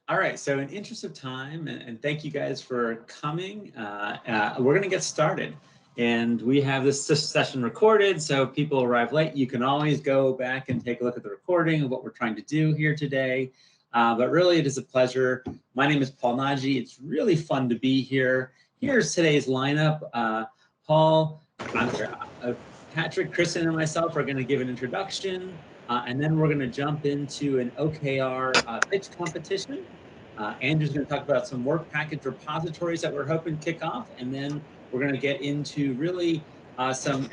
All right, so in interest of time, and thank you guys for coming, we're going to get started. And we have this session recorded, so people arrive late. You can always go back and take a look at the recording of what we're trying to do here today. But really, it is a pleasure. My name is Paul Nagy. It's really fun to be here. Here's today's lineup. Patrick, Kristen, and myself are going to give an introduction. And then we're going to jump into an OKR pitch competition. Andrew's going to talk about some work package repositories that we're hoping to kick off, and then we're going to get into really some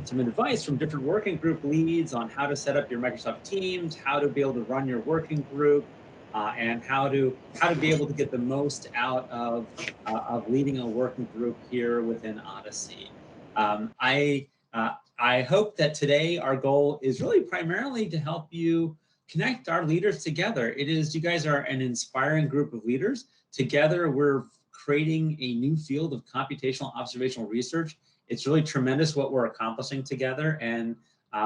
advice from different working group leads on how to set up your Microsoft Teams, how to be able to run your working group, and how to be able to get the most out of leading a working group here within Odyssey. I hope that today our goal is really primarily to help you connect our leaders together. You guys are an inspiring group of leaders. Together, we're creating a new field of computational observational research. It's really tremendous what we're accomplishing together. And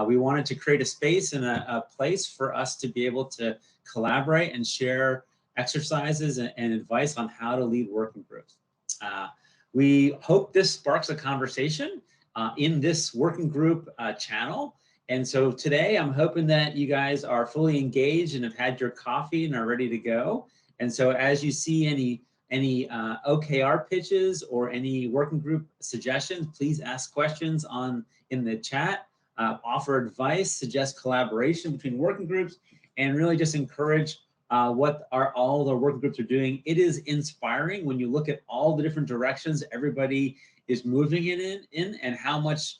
we wanted to create a space and a place for us to be able to collaborate and share exercises and advice on how to lead working groups. We hope this sparks a conversation in this working group channel. And so today I'm hoping that you guys are fully engaged and have had your coffee and are ready to go. And so as you see any OKR pitches or any working group suggestions, please ask questions in the chat, offer advice, suggest collaboration between working groups, and really just encourage what all the working groups are doing. It is inspiring when you look at all the different directions everybody is moving in and how much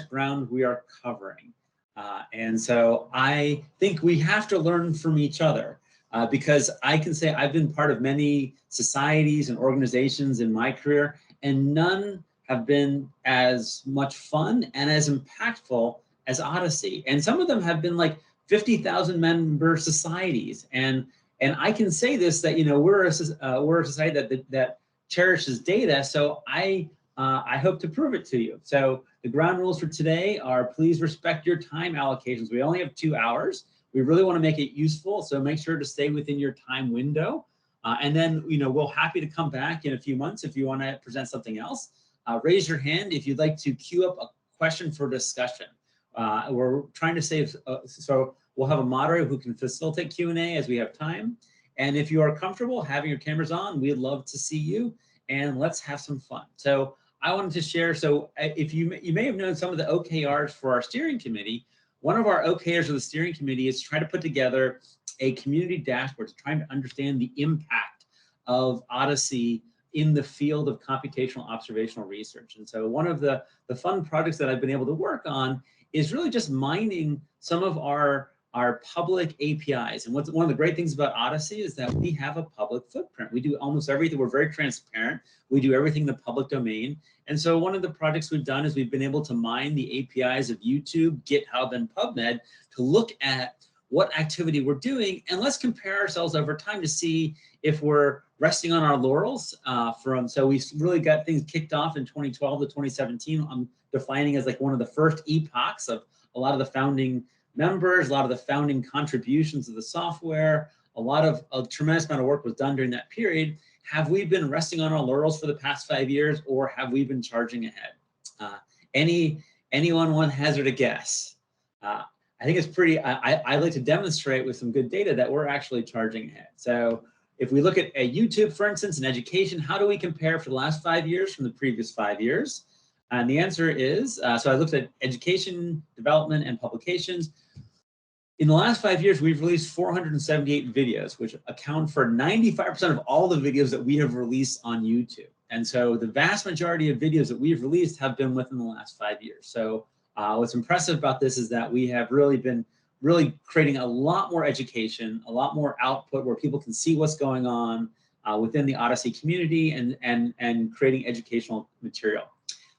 ground we are covering. And so I think we have to learn from each other because I can say I've been part of many societies and organizations in my career, and none have been as much fun and as impactful as Odyssey. And some of them have been like 50,000 member societies. And I can say this, that, you know, we're a society that cherishes data. So I hope to prove it to you. So the ground rules for today are: please respect your time allocations. We only have 2 hours. We really want to make it useful, so make sure to stay within your time window. And then, you know, we'll happy to come back in a few months if you want to present something else. Raise your hand if you'd like to queue up a question for discussion. We're trying to save, so we'll have a moderator who can facilitate Q&A as we have time. And if you are comfortable having your cameras on, we'd love to see you, and let's have some fun. So I wanted to share, so if you may have known some of the OKRs for our steering committee. One of our OKRs of the steering committee is to try to put together a community dashboard to try to understand the impact of Odyssey in the field of computational observational research. And so one of the fun projects that I've been able to work on is really just mining some of our public APIs. And one of the great things about Odyssey is that we have a public footprint. We do almost everything. We're very transparent. We do everything in the public domain. And so one of the projects we've done is we've been able to mine the APIs of YouTube, GitHub, and PubMed to look at what activity we're doing. And let's compare ourselves over time to see if we're resting on our laurels. So we really got things kicked off in 2012 to 2017. I'm defining as like one of the first epochs of a lot of the founding members, a lot of the founding contributions of the software. A tremendous amount of work was done during that period. Have we been resting on our laurels for the past 5 years, or have we been charging ahead? Anyone want to hazard a guess? I think it's pretty, I like to demonstrate with some good data that we're actually charging ahead. So if we look at YouTube, for instance, in education, how do we compare for the last 5 years from the previous 5 years? And the answer is, so I looked at education, development, and publications. In the last 5 years, we've released 478 videos, which account for 95% of all the videos that we have released on YouTube. And so the vast majority of videos that we've released have been within the last 5 years. So what's impressive about this is that we have really been creating a lot more education, a lot more output where people can see what's going on within the Odyssey community and creating educational material.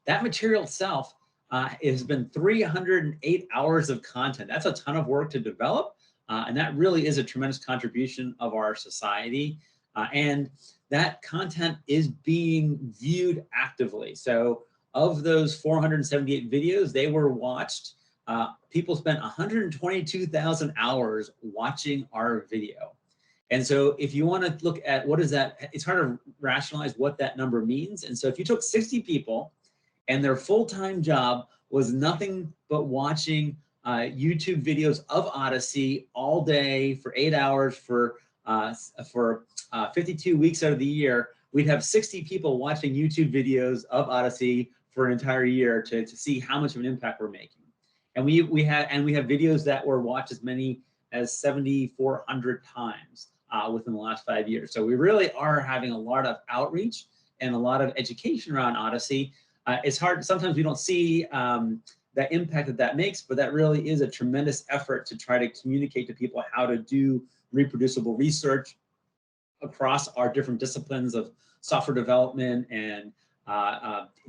That material itself has been 308 hours of content. That's a ton of work to develop, and that really is a tremendous contribution of our society. And that content is being viewed actively. So of those 478 videos, they were watched people spent 122,000 hours watching our video. And so if you want to look at what is that, it's hard to rationalize what that number means. And so if you took 60 people and their full-time job was nothing but watching YouTube videos of Odyssey all day for 8 hours for 52 weeks out of the year, we'd have 60 people watching YouTube videos of Odyssey for an entire year to see how much of an impact we're making. And we have videos that were watched as many as 7,400 times within the last 5 years. So we really are having a lot of outreach and a lot of education around Odyssey. It's hard, sometimes we don't see the impact that makes, but that really is a tremendous effort to try to communicate to people how to do reproducible research across our different disciplines of software development and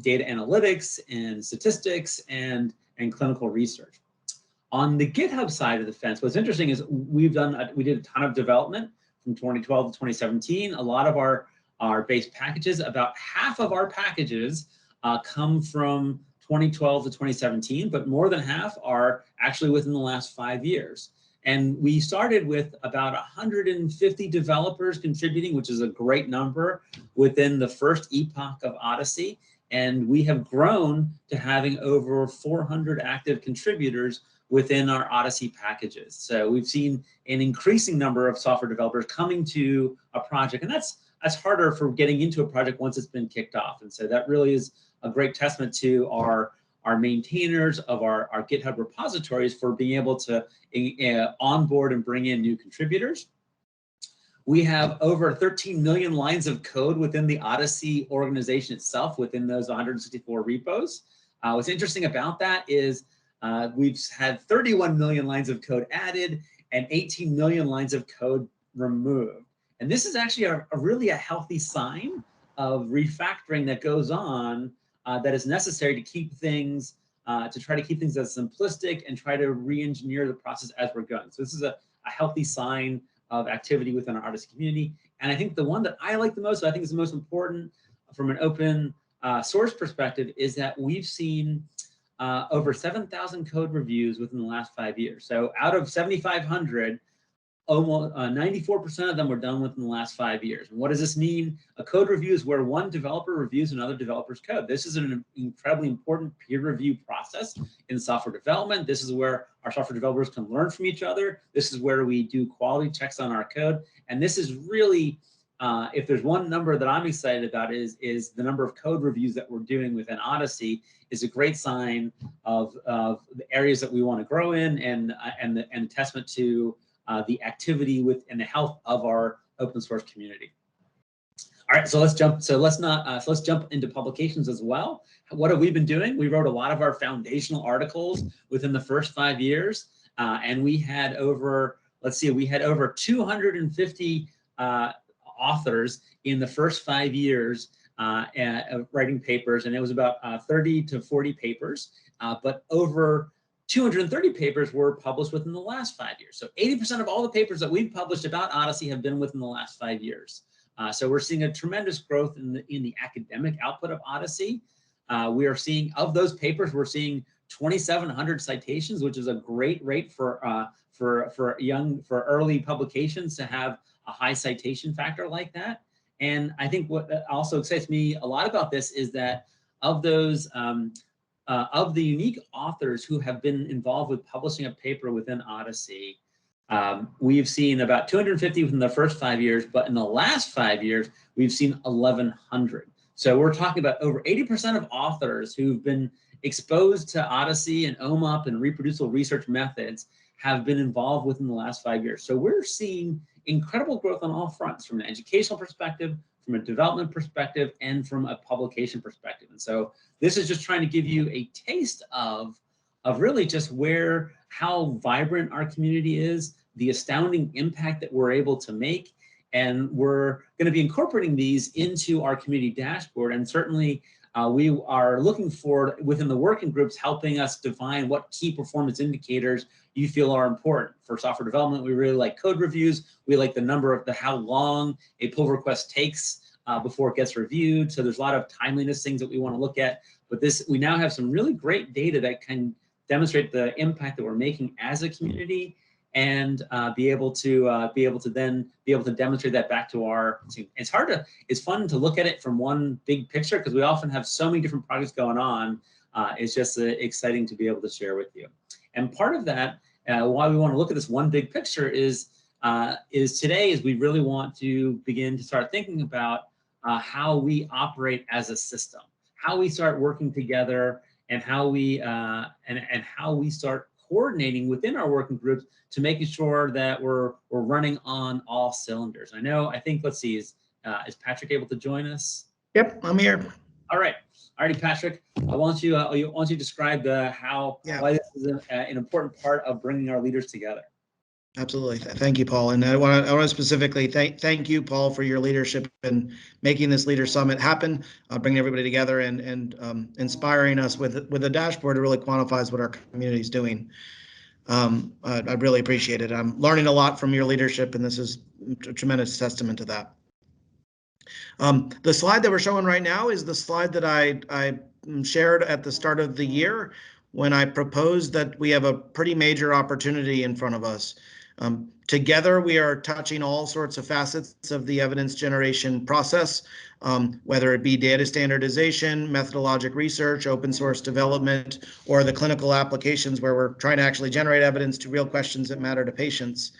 data analytics and statistics and clinical research. On the GitHub side of the fence, what's interesting is we did a ton of development from 2012 to 2017. A lot of our base packages, about half of our packages come from 2012 to 2017, but more than half are actually within the last 5 years. And we started with about 150 developers contributing, which is a great number within the first epoch of Odyssey. And we have grown to having over 400 active contributors within our Odyssey packages. So we've seen an increasing number of software developers coming to a project, and that's harder for getting into a project once it's been kicked off. And so that really is a great testament to our maintainers of our GitHub repositories for being able to onboard and bring in new contributors. We have over 13 million lines of code within the Odyssey organization itself, within those 164 repos. What's interesting about that is we've had 31 million lines of code added and 18 million lines of code removed. And this is actually really a healthy sign of refactoring that goes on that is necessary to keep things, to try to keep things as simplistic and try to re-engineer the process as we're going. So this is a healthy sign of activity within our Odyssey community. And I think the one that I like the most, I think is the most important from an open source perspective, is that we've seen over 7,000 code reviews within the last 5 years. So out of 7,500, almost 94% of them were done within the last 5 years. And what does this mean? A code review is where one developer reviews another developer's code. This is an incredibly important peer review process in software development. This is where our software developers can learn from each other. This is where we do quality checks on our code. And this is really, if there's one number that I'm excited about, is the number of code reviews that we're doing within Odyssey is a great sign of the areas that we want to grow in and testament to the activity and the health of our open source community. All right, so let's jump into publications as well. What have we been doing? We wrote a lot of our foundational articles within the first 5 years, and we had over, we had over 250 authors in the first 5 years writing papers, and it was about 30 to 40 papers, but over 230 papers were published within the last 5 years. So 80% of all the papers that we've published about Odyssey have been within the last 5 years. So we're seeing a tremendous growth in the academic output of Odyssey. We are seeing, of those papers, we're seeing 2,700 citations, which is a great rate for early publications to have a high citation factor like that. And I think what also excites me a lot about this is that of those of the unique authors who have been involved with publishing a paper within Odyssey, we've seen about 250 within the first 5 years, but in the last 5 years, we've seen 1,100. So we're talking about over 80% of authors who've been exposed to Odyssey and OMUP and reproducible research methods have been involved within the last 5 years. So we're seeing incredible growth on all fronts, from an educational perspective, from a development perspective, and from a publication perspective. And so this is just trying to give you a taste of really just how vibrant our community is, the astounding impact that we're able to make. And we're going to be incorporating these into our community dashboard. And certainly we are looking forward within the working groups, helping us define what key performance indicators you feel are important. For software development, we really like code reviews. We like the number of how long a pull request takes before it gets reviewed. So there's a lot of timeliness things that we want to look at. But we now have some really great data that demonstrate the impact that we're making as a community, and be able to demonstrate that back to our team. It's fun to look at it from one big picture because we often have so many different projects going on. It's just exciting to be able to share with you. And part of that, why we want to look at this one big picture is today is we really want to begin to start thinking about how we operate as a system, how we start working together, and how we how we start coordinating within our working groups to making sure that we're running on all cylinders. I think, let's see, is Patrick able to join us? Yep, I'm here. All right. Alrighty, Patrick, I want you to describe why this is an important part of bringing our leaders together. Absolutely. Thank you, Paul. And I want to specifically thank you, Paul, for your leadership in making this Leader Summit happen, bringing everybody together and inspiring us with a dashboard that really quantifies what our community is doing. I really appreciate it. I'm learning a lot from your leadership, and this is a tremendous testament to that. The slide that we're showing right now is the slide that I shared at the start of the year when I proposed that we have a pretty major opportunity in front of us. Together, we are touching all sorts of facets of the evidence generation process, whether it be data standardization, methodologic research, open source development, or the clinical applications where we're trying to actually generate evidence to real questions that matter to patients.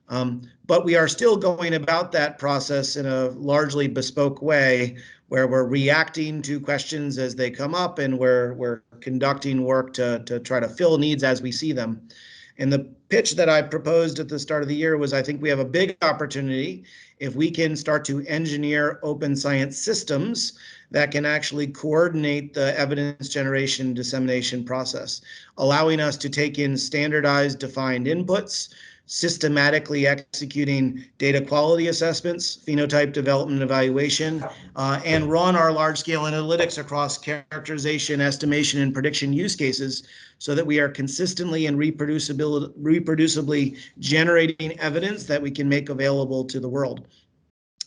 But we are still going about that process in a largely bespoke way where we're reacting to questions as they come up, and we're conducting work to try to fill needs as we see them. And the pitch that I proposed at the start of the year was, I think we have a big opportunity if we can start to engineer open science systems that can actually coordinate the evidence generation dissemination process, allowing us to take in standardized defined inputs, systematically executing data quality assessments, phenotype development evaluation, and run our large-scale analytics across characterization, estimation, and prediction use cases so that we are consistently and reproducibly generating evidence that we can make available to the world.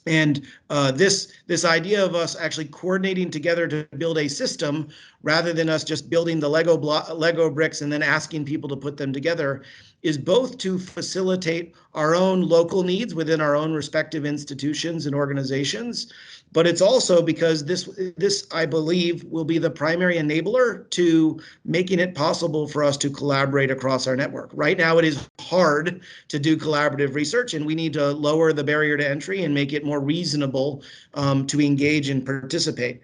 And this idea of us actually coordinating together to build a system rather than us just building the Lego bricks and then asking people to put them together is both to facilitate our own local needs within our own respective institutions and organizations, but it's also because this I believe will be the primary enabler to making it possible for us to collaborate across our network. Right now it is hard to do collaborative research, and we need to lower the barrier to entry and make it more reasonable to engage and participate.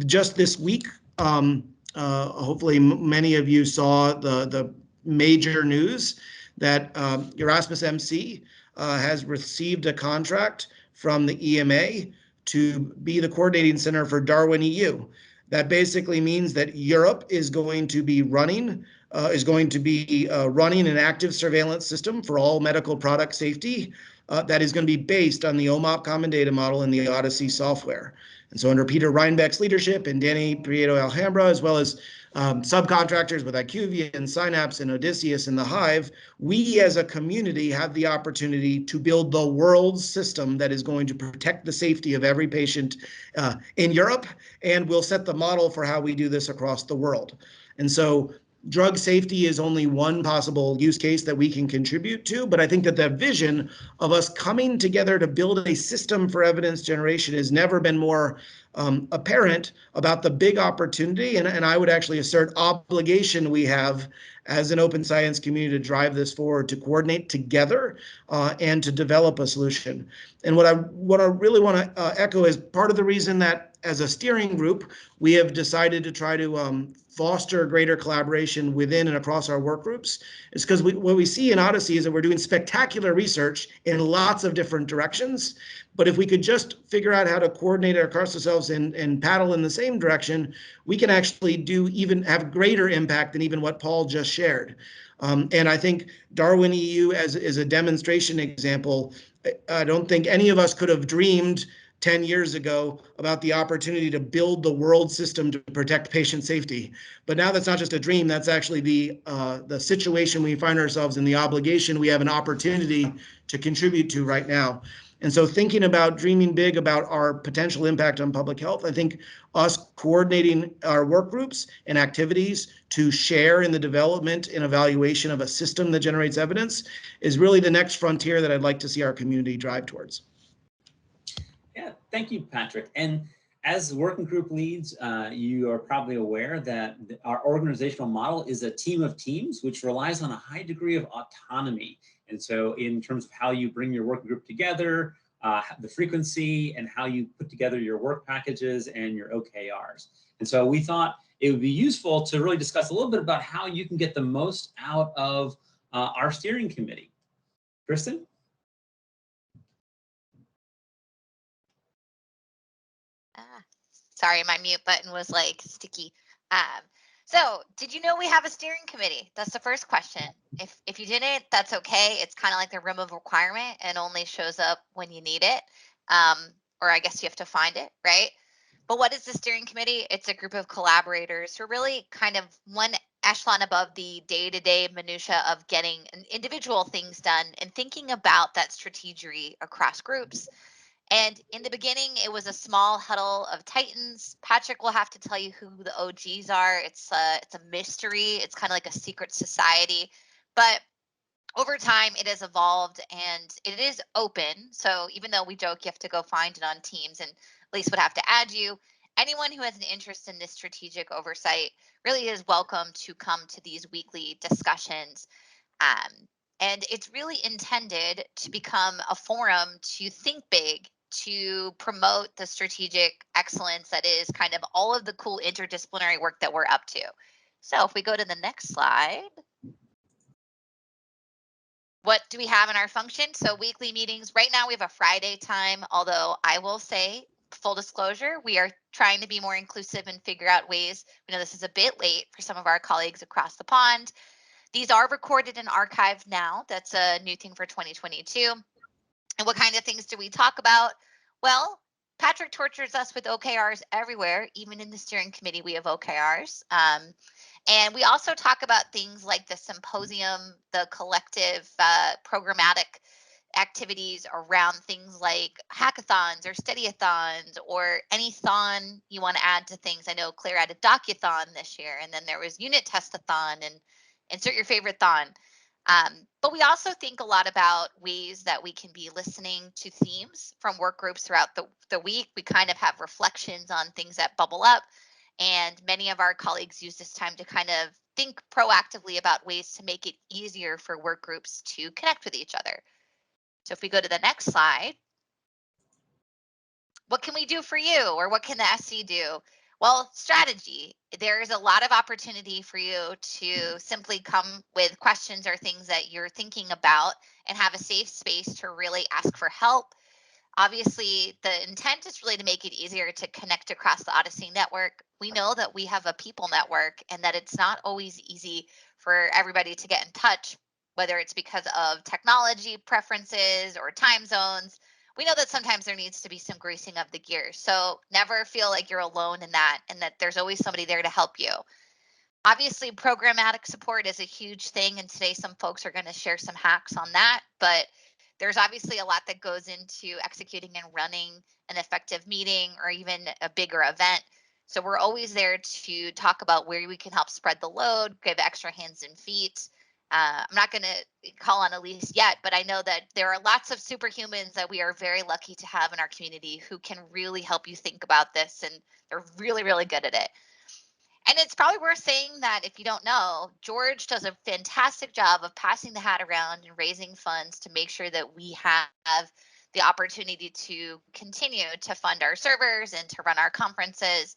Just this week, hopefully many of you saw the major news that Erasmus MC has received a contract from the EMA to be the coordinating center for Darwin EU. That basically means that Europe is going to be running an active surveillance system for all medical product safety that is going to be based on the OMOP Common Data Model and the Odyssey software. And so under Peter Reinbeck's leadership and Danny Prieto Alhambra, as well as subcontractors with IQVIA and Synapse and Odysseus and the Hive, we as a community have the opportunity to build the world's system that is going to protect the safety of every patient in Europe, and will set the model for how we do this across the world. And so drug safety is only one possible use case that we can contribute to, but I think that the vision of us coming together to build a system for evidence generation has never been more apparent about the big opportunity, and I would actually assert obligation we have as an open science community to drive this forward, to coordinate together and to develop a solution. And what I really want to echo is part of the reason that as a steering group, we have decided to try to foster greater collaboration within and across our work groups is because what we see in Odyssey is that we're doing spectacular research in lots of different directions. But if we could just figure out how to coordinate across ourselves and paddle in the same direction, we can actually have greater impact than even what Paul just shared. And I think Darwin EU as a demonstration example, I don't think any of us could have dreamed 10 years ago about the opportunity to build the world system to protect patient safety. But now that's not just a dream, that's actually the situation we find ourselves in, the obligation we have an opportunity to contribute to right now. And so thinking about dreaming big about our potential impact on public health, I think us coordinating our work groups and activities to share in the development and evaluation of a system that generates evidence is really the next frontier that I'd like to see our community drive towards. Yeah, thank you, Patrick. And as working group leads, you are probably aware that our organizational model is a team of teams, which relies on a high degree of autonomy. And so in terms of how you bring your working group together, the frequency, and how you put together your work packages and your OKRs. And so we thought it would be useful to really discuss a little bit about how you can get the most out of our steering committee. Kristen? Sorry, my mute button was like sticky. So did you know we have a steering committee? That's the first question. If you didn't, that's okay. It's kind of like the room of requirement and only shows up when you need it. Or I guess you have to find it, right? But what is the steering committee? It's a group of collaborators who are really kind of one echelon above the day-to-day minutia of getting individual things done and thinking about that strategy across groups. And in the beginning, it was a small huddle of titans. Patrick will have to tell you who the OGs are. It's a mystery. It's kind of like a secret society. But over time, it has evolved and it is open. So even though we joke you have to go find it on Teams and Lisa would have to add you, anyone who has an interest in this strategic oversight really is welcome to come to these weekly discussions. And it's really intended to become a forum to think big, to promote the strategic excellence that is kind of all of the cool interdisciplinary work that we're up to. So if we go to the next slide. What do we have in our function? So weekly meetings. Right now we have a Friday time, although I will say, full disclosure, we are trying to be more inclusive and figure out ways. We know this is a bit late for some of our colleagues across the pond. These are recorded and archived now. That's a new thing for 2022. And what kind of things do we talk about? Well, Patrick tortures us with OKRs everywhere. Even in the steering committee, we have OKRs. And we also talk about things like the symposium, the collective programmatic activities around things like hackathons or study-a-thons or any thon you want to add to things. I know Claire had a docu-thon this year, and then there was unit test-a-thon and insert your favorite thon. But we also think a lot about ways that we can be listening to themes from work groups throughout the week. We kind of have reflections on things that bubble up. And many of our colleagues use this time to kind of think proactively about ways to make it easier for work groups to connect with each other. So if we go to the next slide, what can we do for you, or what can the SC do? Well, strategy. There's a lot of opportunity for you to simply come with questions or things that you're thinking about and have a safe space to really ask for help. Obviously, the intent is really to make it easier to connect across the Odyssey network. We know that we have a people network and that it's not always easy for everybody to get in touch, whether it's because of technology preferences or time zones. We know that sometimes there needs to be some greasing of the gears. So never feel like you're alone in that, and that there's always somebody there to help you. Obviously, programmatic support is a huge thing, and today some folks are going to share some hacks on that, but there's obviously a lot that goes into executing and running an effective meeting or even a bigger event. So we're always there to talk about where we can help spread the load, give extra hands and feet. I'm not going to call on Elise yet, but I know that there are lots of superhumans that we are very lucky to have in our community who can really help you think about this, and they're really, really good at it. And it's probably worth saying that if you don't know, George does a fantastic job of passing the hat around and raising funds to make sure that we have the opportunity to continue to fund our servers and to run our conferences.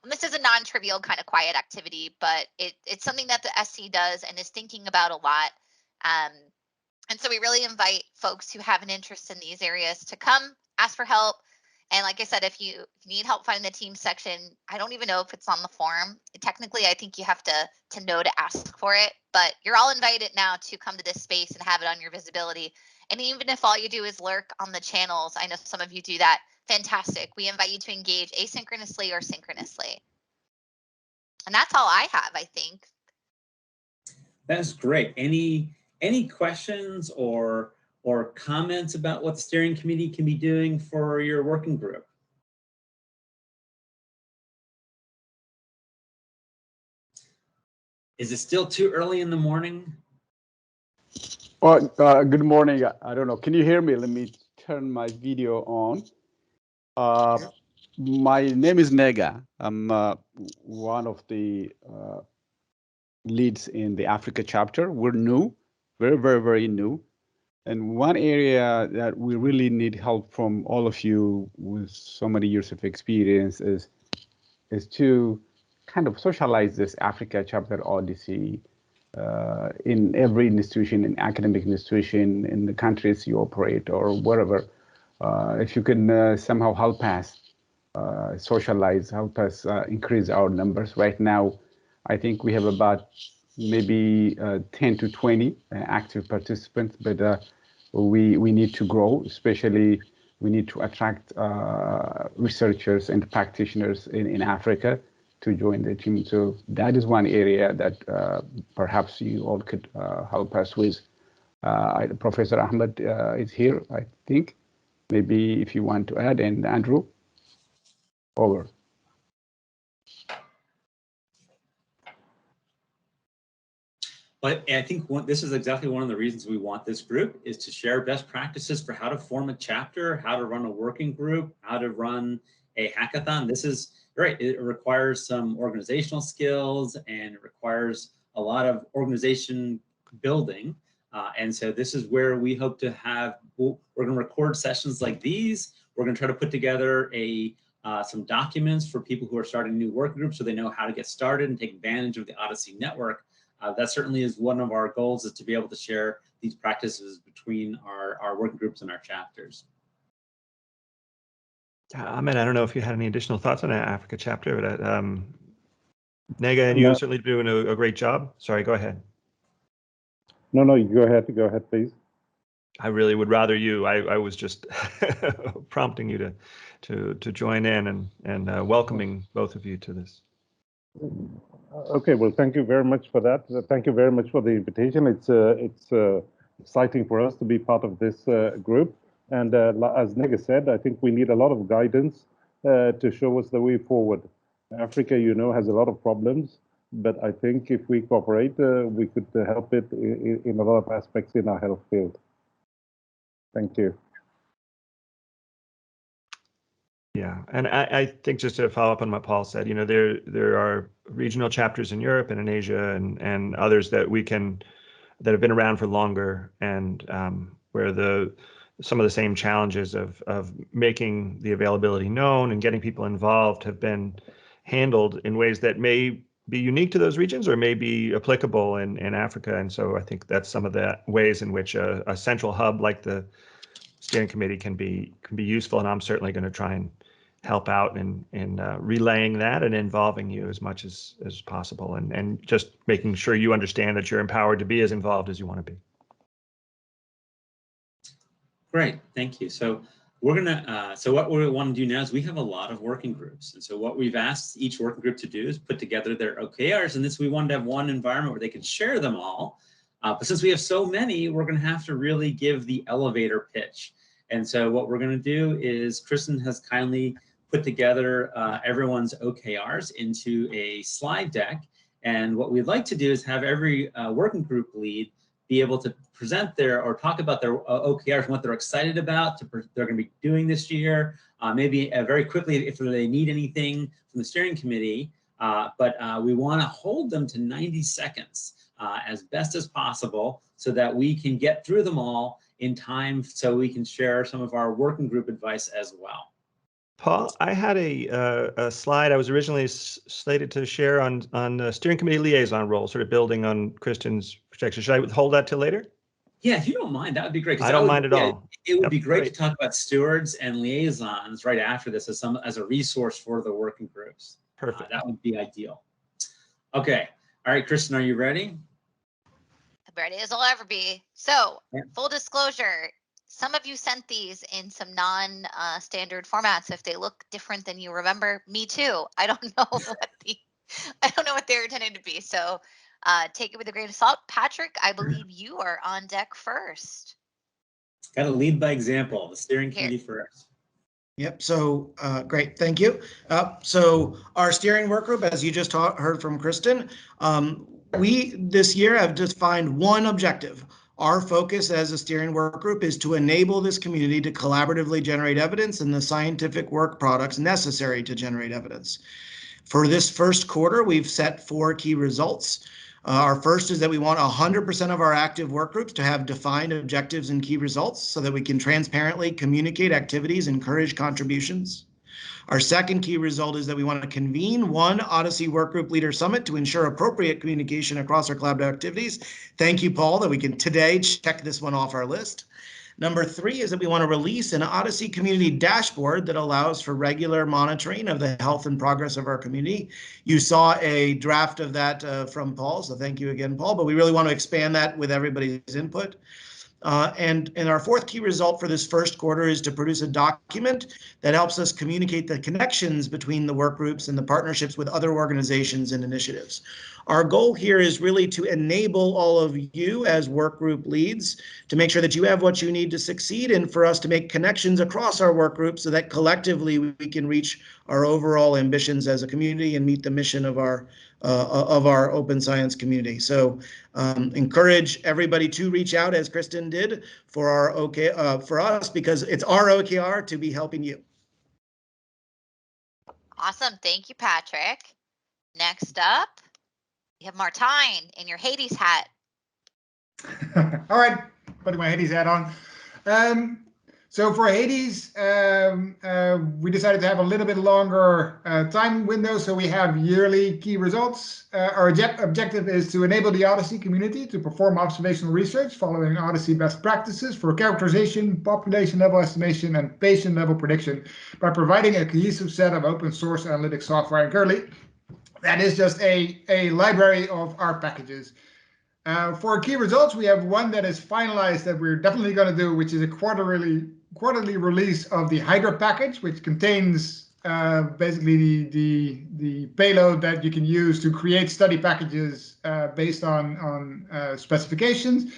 This is a non-trivial kind of quiet activity, but it's something that the SC does and is thinking about a lot. And so we really invite folks who have an interest in these areas to come ask for help. And like I said, if you need help finding the team section, I don't even know if it's on the form. Technically, I think you have to know to ask for it, but you're all invited now to come to this space and have it on your visibility. And even if all you do is lurk on the channels, I know some of you do that, fantastic. We invite you to engage asynchronously or synchronously. And that's all I have, I think. That's great. Any questions or comments about what the steering committee can be doing for your working group? Is it still too early in the morning? Well, good morning. I don't know. Can you hear me? Let me turn my video on. My name is Nega. I'm one of the leads in the Africa chapter. We're new, very, very, very new. And one area that we really need help from all of you with so many years of experience is to kind of socialize this Africa chapter Odyssey in every institution, in academic institution, in the countries you operate or wherever. If you can somehow help us socialize, help us increase our numbers. Right now, I think we have about maybe 10 to 20 active participants, but we need to grow, especially we need to attract researchers and practitioners in Africa to join the team. So that is one area that perhaps you all could help us with. Professor Ahmed is here, I think. Maybe if you want to add, and Andrew, over. But I think this is exactly one of the reasons we want this group, is to share best practices for how to form a chapter, how to run a working group, how to run a hackathon. This is right. It requires some organizational skills and it requires a lot of organization building. And so this is where we hope to have, we're going to record sessions like these. We're going to try to put together some documents for people who are starting new work groups so they know how to get started and take advantage of the Odyssey network. That certainly is one of our goals, is to be able to share these practices between our working groups and our chapters. Ahmed, I don't know if you had any additional thoughts on that Africa chapter, but Nega and you are certainly doing a great job. Sorry, go ahead. No, you go ahead, please. I really would rather you. I was just prompting you to join in and welcoming both of you to this. Okay, well, thank you very much for that. Thank you very much for the invitation. It's exciting for us to be part of this group. And as Nega said, I think we need a lot of guidance to show us the way forward. Africa, has a lot of problems, but I think if we cooperate, we could help it in a lot of aspects in our health field. Thank you. Yeah, and I think, just to follow up on what Paul said, there are regional chapters in Europe and in Asia and others that that have been around for longer, and where some of the same challenges of making the availability known and getting people involved have been handled in ways that may be unique to those regions or may be applicable in Africa. And so I think that's some of the ways in which a central hub like the steering committee can be useful, and I'm certainly going to try and help out in relaying that and involving you as much as possible, and just making sure you understand that you're empowered to be as involved as you want to be. Great, thank you. So we're gonna so what we want to do now is we have a lot of working groups, and so what we've asked each working group to do is put together their OKRs, and we wanted to have one environment where they could share them all. But since we have so many, we're going to have to really give the elevator pitch. And so what we're going to do is Kristen has kindly put together everyone's OKRs into a slide deck. And what we'd like to do is have every working group lead be able to present or talk about their OKRs and what they're excited about, they're going to be doing this year, maybe very quickly if they need anything from the steering committee. But we want to hold them to 90 seconds. As best as possible so that we can get through them all in time so we can share some of our working group advice as well. Paul, I had a slide I was originally slated to share on the steering committee liaison role, sort of building on Kristen's projection. Should I hold that till later? Yeah, if you don't mind, that would be great. I don't mind at all. It would be great to talk about stewards and liaisons right after this as a resource for the working groups. Perfect. That would be ideal. Okay. All right, Kristen, are you ready? Ready as I'll ever be. So, full disclosure, some of you sent these in some non-standard formats. If they look different than you remember, me too. I don't know what they're intended to be. So, take it with a grain of salt. Patrick, I believe you are on deck first. Got to lead by example. The steering committee first. Yep. So great. Thank you. So our steering work group, as you just heard from Kristen, We this year have defined one objective. Our focus as a steering work group is to enable this community to collaboratively generate evidence and the scientific work products necessary to generate evidence. For this first quarter, we've set 4 key results. Our first is that we want 100% of our active work groups to have defined objectives and key results so that we can transparently communicate activities and encourage contributions. Our second key result is that we want to convene one Odyssey Workgroup Leader Summit to ensure appropriate communication across our collaborative activities. Thank you, Paul, that we can today check this one off our list. Number 3 is that we want to release an Odyssey community dashboard that allows for regular monitoring of the health and progress of our community. You saw a draft of that from Paul, so thank you again, Paul, but we really want to expand that with everybody's input. And our fourth key result for this first quarter is to produce a document that helps us communicate the connections between the work groups and the partnerships with other organizations and initiatives. Our goal here is really to enable all of you as work group leads to make sure that you have what you need to succeed, and for us to make connections across our work groups so that collectively we can reach our overall ambitions as a community and meet the mission of our open science community. So encourage everybody to reach out, as Kristen did, for our for us, because it's our OKR to be helping you. Awesome. Thank you, Patrick. Next up, we have Martijn in your Hades hat. All right, putting my Hades hat on. So for Hades, we decided to have a little bit longer time window, so we have yearly key results. Our objective is to enable the Odyssey community to perform observational research following Odyssey best practices for characterization, population level estimation, and patient level prediction by providing a cohesive set of open source analytics software. And currently, that is just a library of R packages. For key results, we have one that is finalized that we're definitely going to do, which is a quarterly release of the Hydra package, which contains basically the payload that you can use to create study packages based on specifications.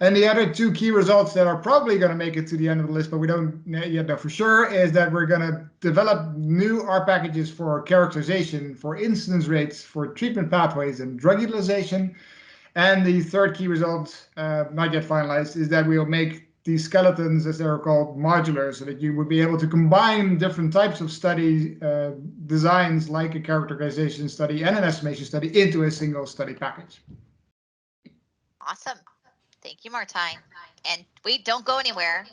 And the other 2 key results that are probably going to make it to the end of the list, but we don't yet know for sure, is that we're going to develop new R packages for characterization, for incidence rates, for treatment pathways, and drug utilization. And the third key result, not yet finalized, is that we'll make these skeletons, as they're called, modular, so that you would be able to combine different types of study designs, like a characterization study and an estimation study, into a single study package. Awesome. Thank you, Martijn. And wait, don't go anywhere.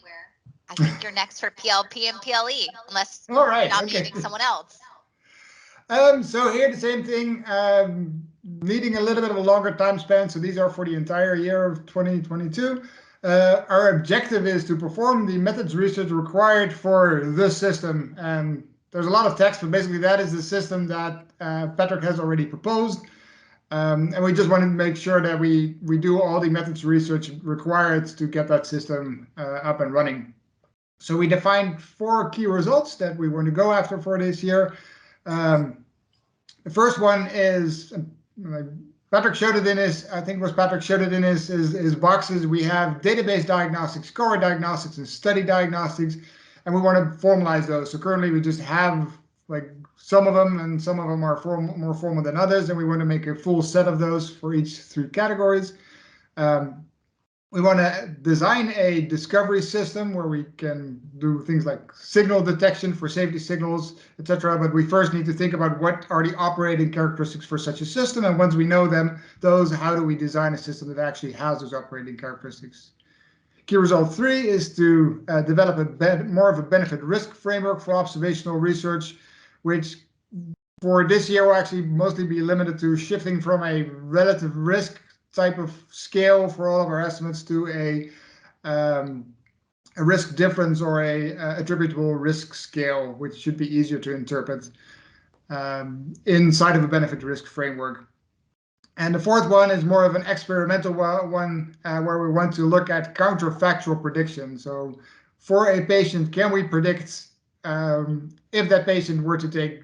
I think you're next for PLP and Ple, unless All right, you're nominating someone else. So here the same thing, needing a little bit of a longer time span. So these are for the entire year of 2022. Our objective is to perform the methods research required for this system. And there's a lot of text, but basically that is the system that Patrick has already proposed. And we just wanted to make sure that we do all the methods research required to get that system up and running. So we defined 4 key results that we want to go after for this year. The first one is, Patrick showed it in his, I think it was Patrick showed it in his boxes. We have database diagnostics, core diagnostics, and study diagnostics, and we want to formalize those. So currently we just have like some of them, and some of them are more formal than others, and we want to make a full set of those for each 3 categories. We want to design a discovery system where we can do things like signal detection for safety signals, etc. But we first need to think about what are the operating characteristics for such a system, and once we know them, how do we design a system that actually has those operating characteristics? Key result 3 is to develop more of a benefit risk framework for observational research, which for this year will actually mostly be limited to shifting from a relative risk type of scale for all of our estimates to a risk difference or a attributable risk scale, which should be easier to interpret inside of a benefit risk framework. And the fourth one is more of an experimental one where we want to look at counterfactual prediction. So for a patient, can we predict if that patient were to take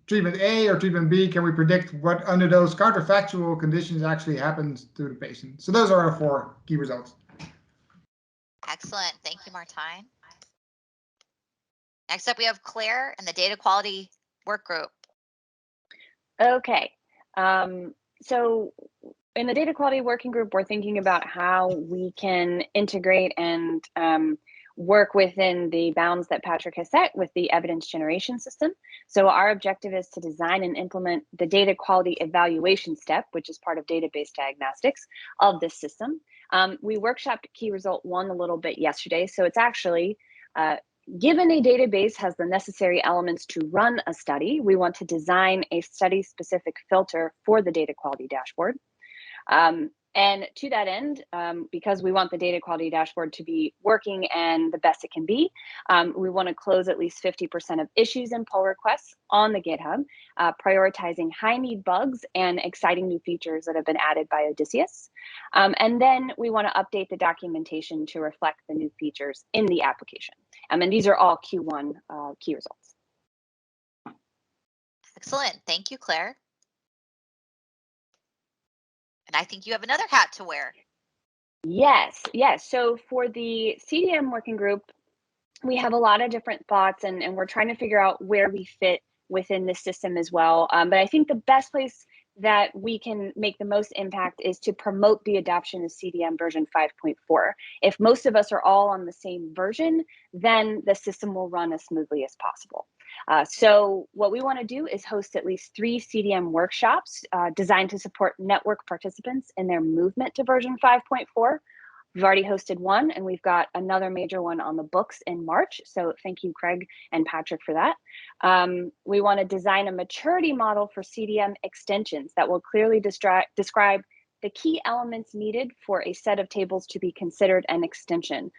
treatment A or treatment B, can we predict what under those counterfactual conditions actually happens to the patient? So those are our 4 key results. Excellent. Thank you, Martijn. Next up, we have Claire and the Data Quality Work Group. Okay. So in the data quality working group, we're thinking about how we can integrate and work within the bounds that Patrick has set with the evidence generation system. So our objective is to design and implement the data quality evaluation step, which is part of database diagnostics of this system. We workshopped key result 1 a little bit yesterday. So it's actually, given a database has the necessary elements to run a study, we want to design a study-specific filter for the data quality dashboard. And to that end, because we want the data quality dashboard to be working and the best it can be, we want to close at least 50% of issues and pull requests on the GitHub, prioritizing high-need bugs and exciting new features that have been added by Odysseus. And then we want to update the documentation to reflect the new features in the application. And these are all Q1 key results. Excellent. Thank you, Claire. And I think you have another hat to wear. Yes. So for the CDM working group, we have a lot of different thoughts, and we're trying to figure out where we fit within the system as well. But I think the best place that we can make the most impact is to promote the adoption of CDM version 5.4. If most of us are all on the same version, then the system will run as smoothly as possible. So what we want to do is host at least 3 CDM workshops designed to support network participants in their movement to version 5.4. We've already hosted one, and we've got another major one on the books in March. So thank you, Craig and Patrick, for that. We want to design a maturity model for CDM extensions that will clearly describe the key elements needed for a set of tables to be considered an extension.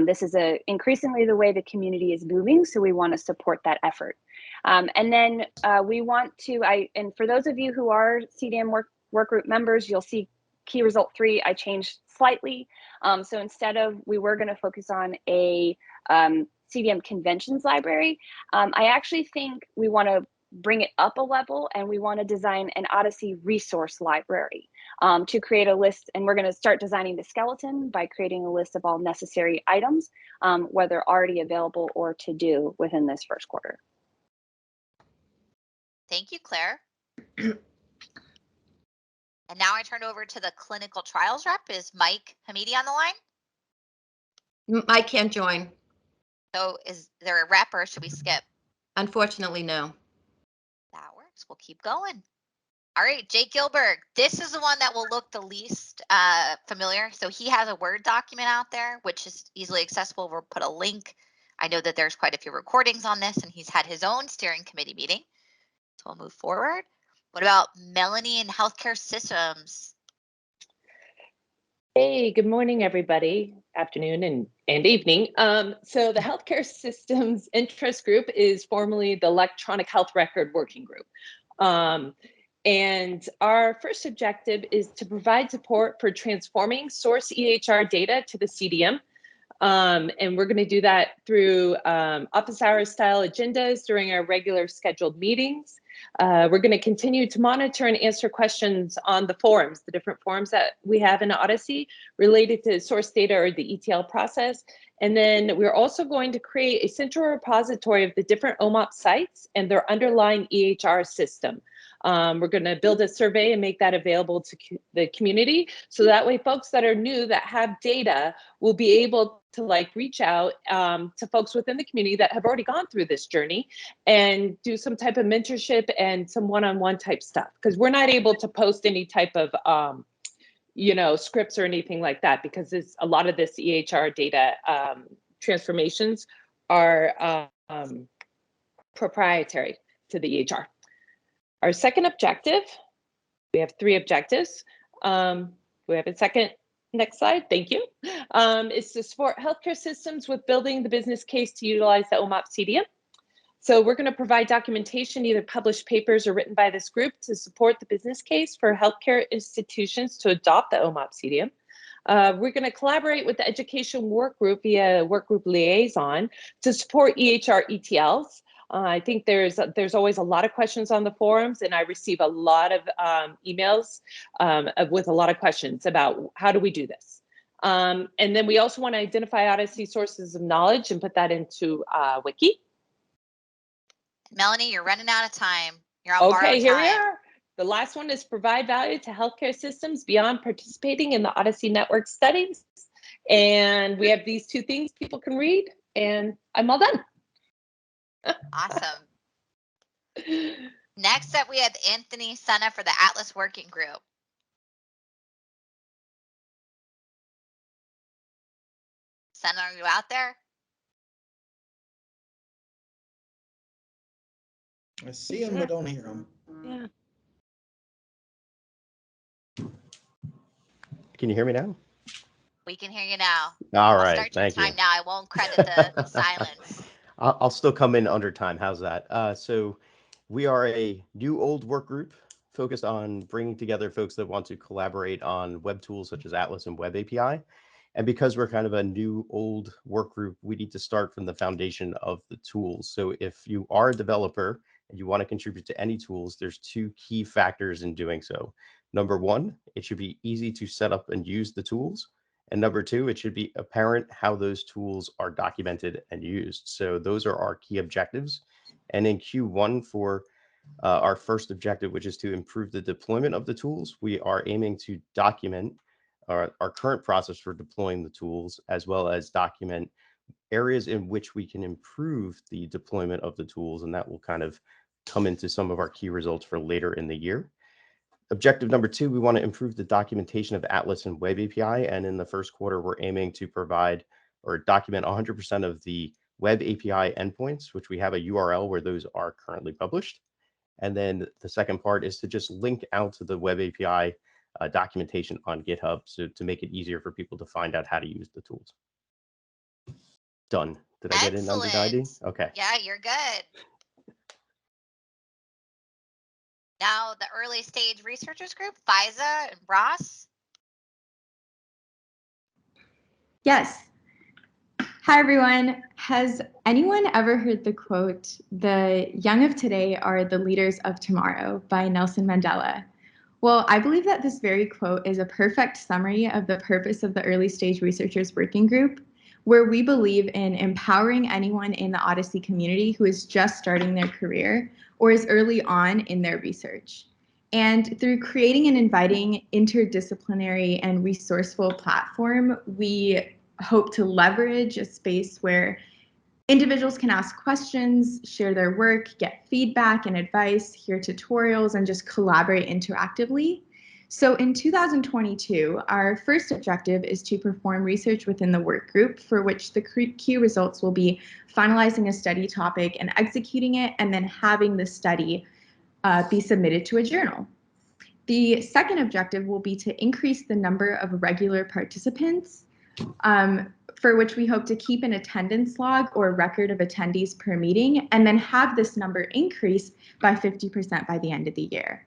This is increasingly the way the community is moving, so we want to support that effort. And then we want to, and for those of you who are CDM workgroup members, you'll see key result 3, I changed slightly. So instead of, we were going to focus on a CDM conventions library, I actually think we want to bring it up a level, and we want to design an Odyssey resource library to create a list. And we're going to start designing the skeleton by creating a list of all necessary items, whether already available or to do within this first quarter. Thank you, Claire. And now I turn over to the clinical trials rep. Is Mike Hamidi on the line? Mike can't join. So is there a rep, or should we skip? Unfortunately, no. That works. We'll keep going. All right, Jake Gilbert. This is the one that will look the least familiar. So he has a Word document out there, which is easily accessible. We'll put a link. I know that there's quite a few recordings on this, and he's had his own steering committee meeting. So we'll move forward. What about Melanie in healthcare systems? Hey, good morning, everybody. Afternoon and evening. So the healthcare systems interest group is formerly the electronic health record working group. And our first objective is to provide support for transforming source EHR data to the CDM. And we're going to do that through office hours style agendas during our regular scheduled meetings. We're going to continue to monitor and answer questions on the forums, the different forums that we have in Odyssey related to source data or the ETL process. And then we're also going to create a central repository of the different OMOP sites and their underlying EHR system. We're going to build a survey and make that available to the community. So that way folks that are new that have data will be able to reach out to folks within the community that have already gone through this journey and do some type of mentorship and some one-on-one type stuff. Because we're not able to post any type of scripts or anything like that, because a lot of this EHR data transformations are proprietary to the EHR. Our second objective, we have 3 objectives. We have a second, next slide, thank you, is to support healthcare systems with building the business case to utilize the OMOP CDM. So we're going to provide documentation, either published papers or written by this group, to support the business case for healthcare institutions to adopt the OMOP CDM. We're going to collaborate with the education work group via workgroup liaison to support EHR ETLs. I think there's always a lot of questions on the forums, and I receive a lot of emails with a lot of questions about how do we do this. And then we also want to identify Odyssey sources of knowledge and put that into Wiki. Melanie, you're running out of time. You're on borrowed time. Okay, here we are. The last one is provide value to healthcare systems beyond participating in the Odyssey Network studies. And we have these two things people can read, and I'm all done. Awesome. Next up, we have Anthony Senna for the Atlas Working Group. Senna, are you out there? I see him, but don't hear him. Yeah. Can you hear me now? We can hear you now. All I'll right, start your thank time you. now. I won't credit the silence. I'll still come in under time. How's that? So we are a new old work group focused on bringing together folks that want to collaborate on web tools such as Atlas and Web API. And because we're kind of a new old work group, we need to start from the foundation of the tools. So if you are a developer and you want to contribute to any tools, there's two key factors in doing so. Number one, it should be easy to set up and use the tools. And number two, it should be apparent how those tools are documented and used. So those are our key objectives. And in Q1 for our first objective, which is to improve the deployment of the tools, we are aiming to document our current process for deploying the tools, as well as document areas in which we can improve the deployment of the tools. And that will kind of come into some of our key results for later in the year. Objective number two, we want to improve the documentation of Atlas and Web API. And in the first quarter, we're aiming to provide or document 100% of the Web API endpoints, which we have a URL where those are currently published. And then the second part is to just link out to the Web API documentation on GitHub, so to make it easier for people to find out how to use the tools. Done. Did I get in under 90? Okay. Yeah, you're good. Now the early stage researchers group, FISA and Ross. Yes. Hi, everyone. Has anyone ever heard the quote, "The young of today are the leaders of tomorrow" by Nelson Mandela? Well, I believe that this very quote is a perfect summary of the purpose of the Early Stage Researchers Working Group, where we believe in empowering anyone in the Odyssey community who is just starting their career or is early on in their research. And through creating an inviting, interdisciplinary, and resourceful platform, we hope to leverage a space where individuals can ask questions, share their work, get feedback and advice, hear tutorials, and just collaborate interactively. So in 2022, our first objective is to perform research within the work group, for which the key results will be finalizing a study topic and executing it, and then having the study be submitted to a journal. The second objective will be to increase the number of regular participants, for which we hope to keep an attendance log or record of attendees per meeting, and then have this number increase by 50% by the end of the year.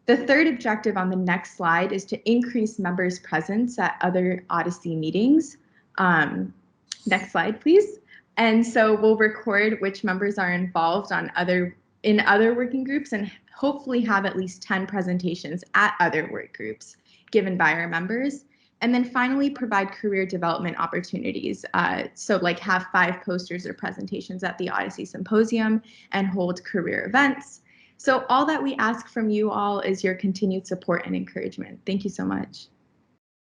The third objective on the next slide is to increase members' presence at other Odyssey meetings. Next slide, please. And so we'll record which members are involved in other working groups, and hopefully have at least 10 presentations at other work groups given by our members. And then finally provide career development opportunities. So like have 5 posters or presentations at the Odyssey Symposium and hold career events. So all that we ask from you all is your continued support and encouragement. Thank you so much.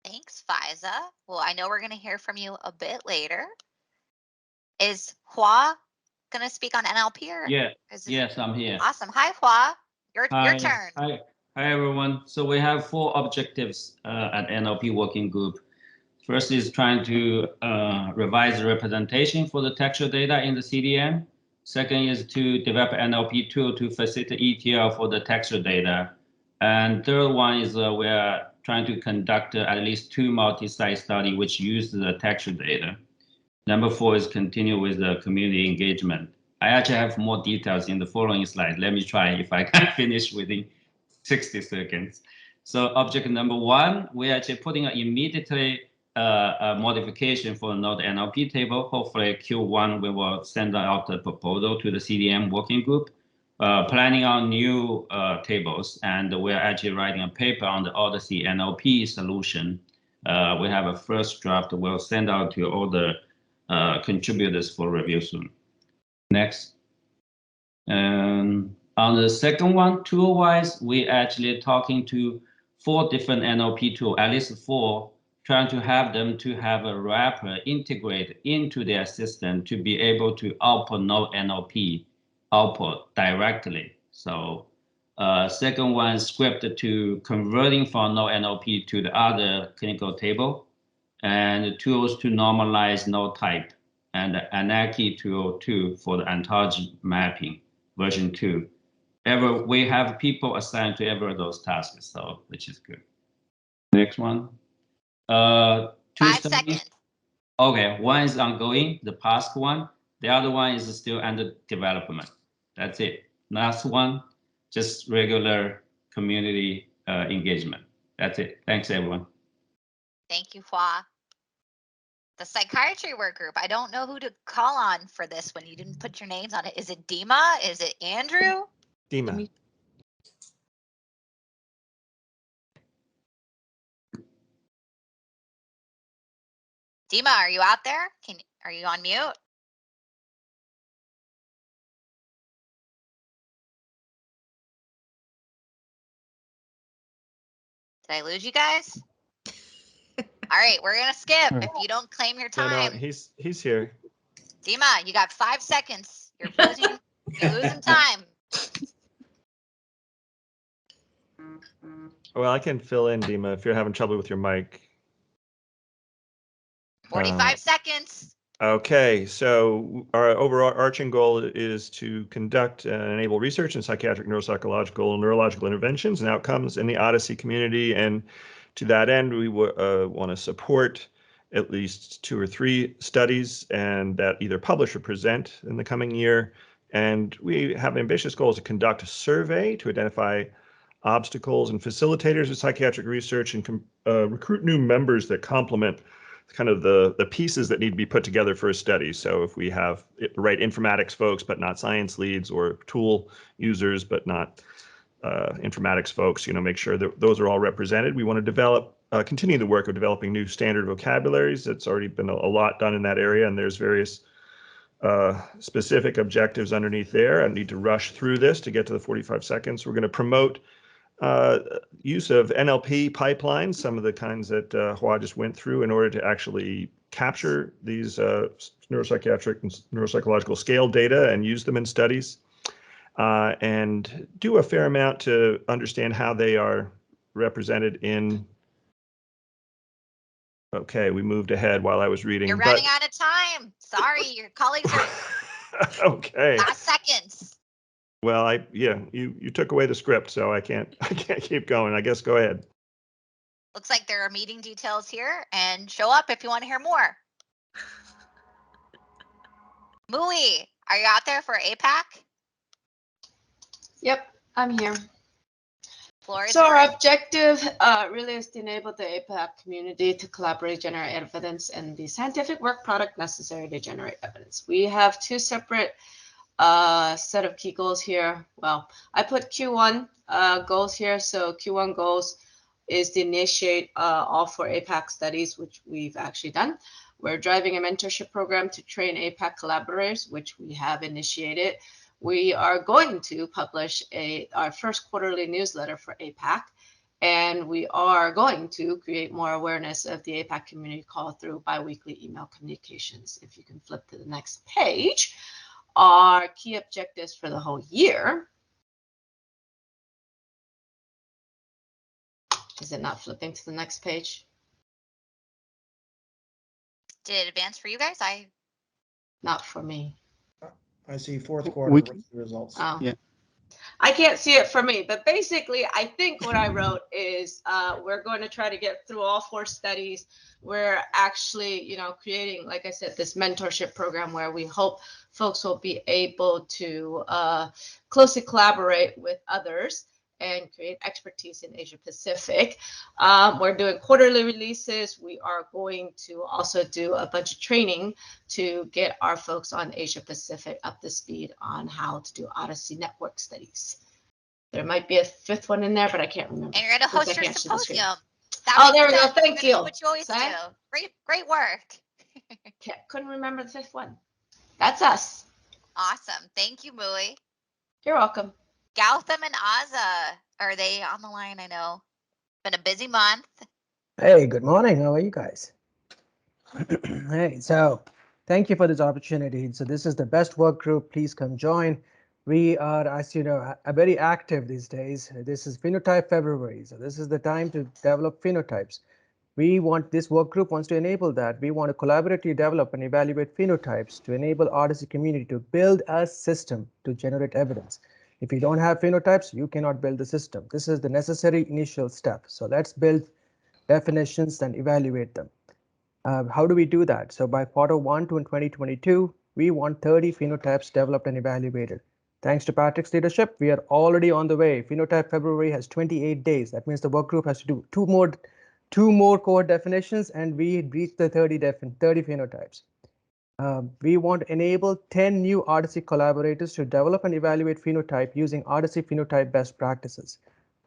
Thanks, FISA. Well, I know we're going to hear from you a bit later. Is Hua going to speak on NLP? Or yes, I'm here. Awesome. Hi, Hua. Your turn. Hi, everyone. So we have 4 objectives at NLP Working Group. First is trying to revise the representation for the texture data in the CDM. Second is to develop NLP tool to facilitate ETL for the texture data. And third one is we are trying to conduct at least 2 multi-site studies which use the texture data. Number 4 is continue with the community engagement. I actually have more details in the following slide. Let me try if I can finish within 60 seconds. So objective number 1, we're actually putting an immediately a modification for the node NLP table. Hopefully Q1 we will send out a proposal to the CDM working group, planning on new tables, and we're actually writing a paper on the Odyssey NLP solution. We have a first draft we'll send out to all the contributors for review soon. Next. On the second one, tool-wise, we actually talking to 4 different NLP tools, at least 4, trying to have them to have a wrapper integrate into their system to be able to output no NLP output directly. So second one, script to converting from no NLP to the other clinical table, and tools to normalize no type, and Anarchy 202 for the ontology mapping version 2. We have people assigned to every of those tasks, so which is good. Next one. 2 5 studies. seconds. Okay, one is ongoing, the past one. The other one is still under development. That's it. Last one, just regular community engagement. That's it. Thanks, everyone. Thank you, Hua. The psychiatry work group. I don't know who to call on for this when you didn't put your names on it. Is it Dima? Is it Andrew? Dima. Dima, are you out there? Are you on mute? Did I lose you guys? All right, we're gonna skip if you don't claim your time. No, he's here. Dima, you got 5 seconds. You're losing time. Well, I can fill in, Dima, if you're having trouble with your mic. 45 seconds. Okay, so our overarching goal is to conduct and enable research in psychiatric, neuropsychological, and neurological interventions and outcomes in the Odyssey community. And to that end, we want to support at least 2 or 3 studies and that either publish or present in the coming year. And we have ambitious goals to conduct a survey to identify obstacles and facilitators of psychiatric research and recruit new members that complement kind of the pieces that need to be put together for a study. So if we have the right informatics folks, but not science leads, or tool users, but not informatics folks, make sure that those are all represented. We want to continue the work of developing new standard vocabularies. It's already been a lot done in that area, and there's various specific objectives underneath there. I need to rush through this to get to the 45 seconds. We're going to promote use of NLP pipelines, some of the kinds that Hua just went through, in order to actually capture these neuropsychiatric and neuropsychological scale data and use them in studies, and do a fair amount to understand how they are represented in. Okay, we moved ahead while I was reading. You're running out of time. Sorry, your colleagues are. Okay. Last seconds. Well, you took away the script, so I can't keep going. I guess go ahead. Looks like there are meeting details here, and show up if you want to hear more. Mui, are you out there for AIPAC? Yep, I'm here. Florida. So our objective really is to enable the AIPAC community to collaborate, generate evidence, and the scientific work product necessary to generate evidence. We have 2 separate set of key goals here. Well, I put Q1 goals here. So Q1 goals is to initiate all 4 AIPAC studies, which we've actually done. We're driving a mentorship program to train AIPAC collaborators, which we have initiated. We are going to publish our first quarterly newsletter for AIPAC, and we are going to create more awareness of the AIPAC community call through biweekly email communications. If you can flip to the next page. Our key objectives for the whole year. Is it not flipping to the next page? Did it advance for you guys? Not for me. I see fourth quarter results. Oh. Yeah. I can't see it for me, but basically, I think what I wrote is we're going to try to get through all 4 studies. We're actually, creating, like I said, this mentorship program where we hope folks will be able to closely collaborate with others and create expertise in Asia Pacific. We're doing quarterly releases. We are going to also do a bunch of training to get our folks on Asia Pacific up to speed on how to do Odyssey network studies. There might be a 5th one in there, but I can't remember. And you're going to host your symposium. There we go. Thank you. What you always do. Great work. Couldn't remember the 5th one. That's us. Awesome. Thank you, Mui. You're welcome. Gautam and Aza, are they on the line? I know. Been a busy month. Hey, good morning. How are you guys? Hey, so thank you for this opportunity. So this is the best work group. Please come join. We are, as you know, very active these days. This is Phenotype February. So this is the time to develop phenotypes. This work group wants to enable that. We want to collaboratively develop and evaluate phenotypes to enable Odyssey community to build a system to generate evidence. If you don't have phenotypes, you cannot build the system. This is the necessary initial step. So let's build definitions and evaluate them. How do we do that? So by Q1 in 2022, we want 30 phenotypes developed and evaluated. Thanks to Patrick's leadership, we are already on the way. Phenotype February has 28 days. That means the work group has to do two more core definitions, and we reach the 30 phenotypes. We want to enable 10 new Odyssey collaborators to develop and evaluate phenotype using Odyssey phenotype best practices.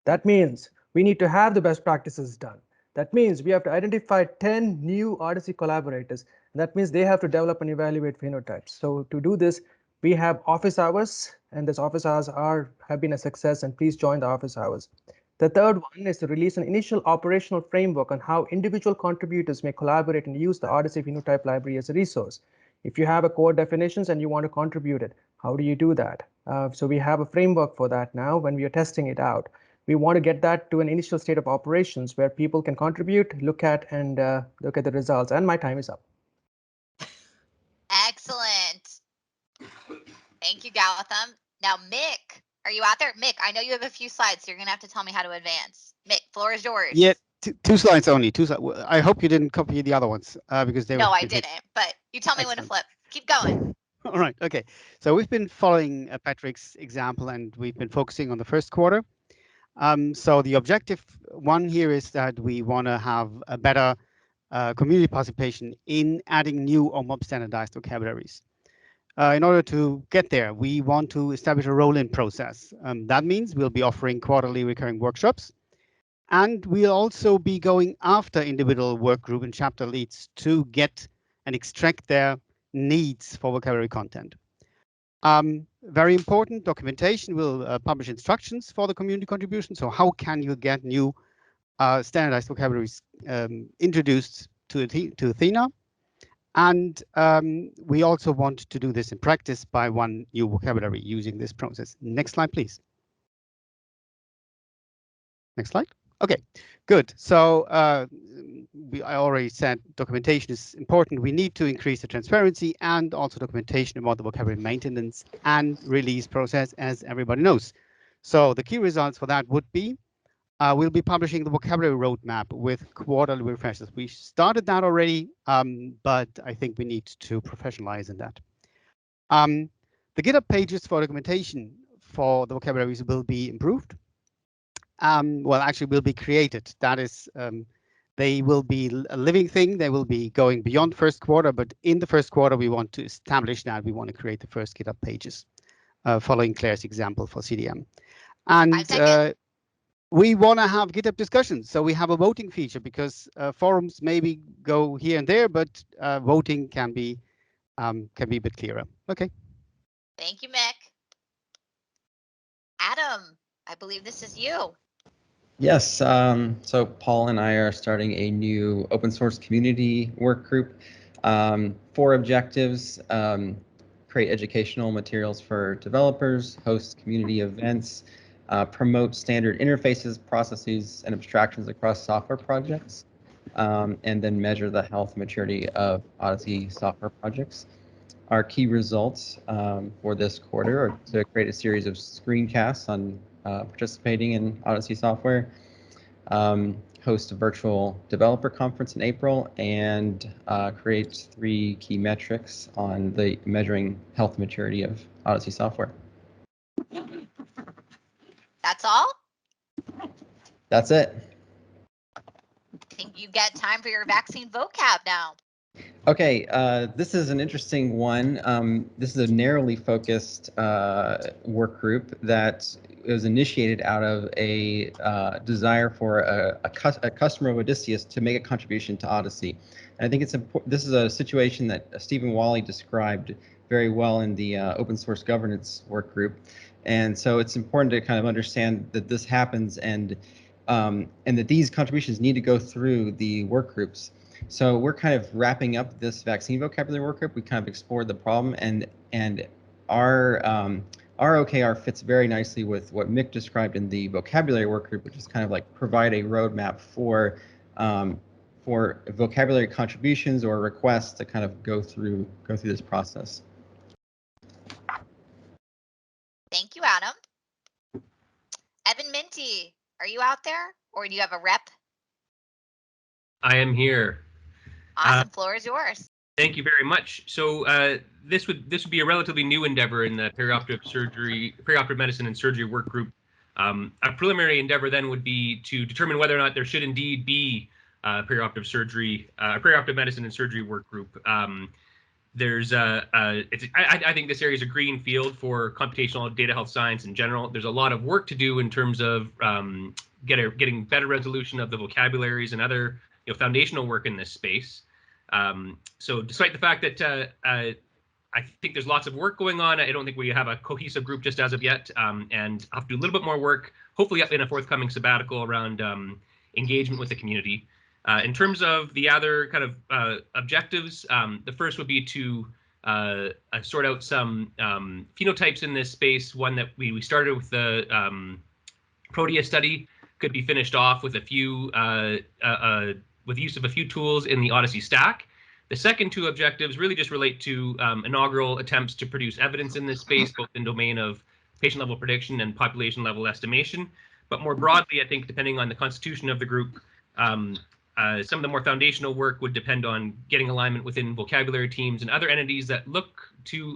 That means we need to have the best practices done. That means we have to identify 10 new Odyssey collaborators. That means they have to develop and evaluate phenotypes. So to do this, we have office hours, and this office hours have been a success, and please join the office hours. The third one is to release an initial operational framework on how individual contributors may collaborate and use the Odyssey Phenotype Library as a resource. If you have a core definitions and you want to contribute it, how do you do that? So we have a framework for that now when we are testing it out. We want to get that to an initial state of operations where people can contribute, look at the results. And my time is up. Excellent. Thank you, Gautam. Now, Mick, are you out there? Mick, I know you have a few slides, so you're going to have to tell me how to advance. Mick, floor is yours. Yeah, two slides only. I hope you didn't copy the other ones because they were. No, I didn't, but you tell me when to flip. Keep going. All right. Okay. So we've been following Patrick's example, and we've been focusing on the first quarter. So the objective one here is that we want to have a better community participation in adding new or more standardized vocabularies. In order to get there, we want to establish a roll-in process. That means we'll be offering quarterly recurring workshops, and we'll also be going after individual work group and chapter leads to get and extract their needs for vocabulary content. Very important, documentation will publish instructions for the community contribution. So how can you get new standardized vocabularies introduced to Athena? And we also want to do this in practice by one new vocabulary using this process. Next slide, please. Next slide. Okay, good. So I already said documentation is important. We need to increase the transparency and also documentation about the vocabulary maintenance and release process, as everybody knows. So the key results for that would be we'll be publishing the vocabulary roadmap with quarterly refreshes. We started that already, but I think we need to professionalize in that. The GitHub pages for documentation for the vocabularies will be improved. Well, actually will be created. That is, they will be a living thing. They will be going beyond first quarter, but in the first quarter, we want to establish that. We want to create the first GitHub pages, following Claire's example for CDM. And we want to have GitHub discussions. So we have a voting feature because forums maybe go here and there, but voting can be a bit clearer. Okay. Thank you, Mick. Adam, I believe this is you. Yes, so Paul and I are starting a new open source community work group. 4 objectives: create educational materials for developers, host community events, promote standard interfaces, processes, and abstractions across software projects, and then measure the health maturity of Odyssey software projects. Our key results for this quarter are to create a series of screencasts on participating in Odyssey software, host a virtual developer conference in April, and create 3 key metrics on the measuring health maturity of Odyssey software. That's all? That's it. I think you get time for your vaccine vocab now. Okay, this is an interesting one. This is a narrowly focused work group that was initiated out of a desire for a customer of Odysseus to make a contribution to Odyssey. And I think it's important. This is a situation that Stephen Wally described very well in the open source governance work group. And so it's important to kind of understand that this happens and that these contributions need to go through the work groups. So we're kind of wrapping up this vaccine vocabulary work group. We kind of explored the problem, and our OKR fits very nicely with what Mick described in the vocabulary work group, which is kind of like provide a roadmap for vocabulary contributions or requests to kind of go through this process. Thank you, Adam. Evan Minty, are you out there, or do you have a rep? I am here. Awesome, floor is yours. Thank you very much. So this would be a relatively new endeavor in the perioperative medicine and surgery work group. A preliminary endeavor then would be to determine whether or not there should indeed be perioperative medicine and surgery work group. I think this area is a green field for computational data health science in general. There's a lot of work to do in terms of getting better resolution of the vocabularies and other foundational work in this space. So despite the fact that I think there's lots of work going on, I don't think we have a cohesive group just as of yet, and I'll have to do a little bit more work, hopefully up in a forthcoming sabbatical around engagement with the community. In terms of the other kind of objectives, the first would be to sort out some phenotypes in this space. One that we started with the Protea study could be finished off with a few with use of a few tools in the Odyssey stack. The second two objectives really just relate to inaugural attempts to produce evidence in this space, both in domain of patient-level prediction and population-level estimation. But more broadly, I think depending on the constitution of the group, some of the more foundational work would depend on getting alignment within vocabulary teams and other entities that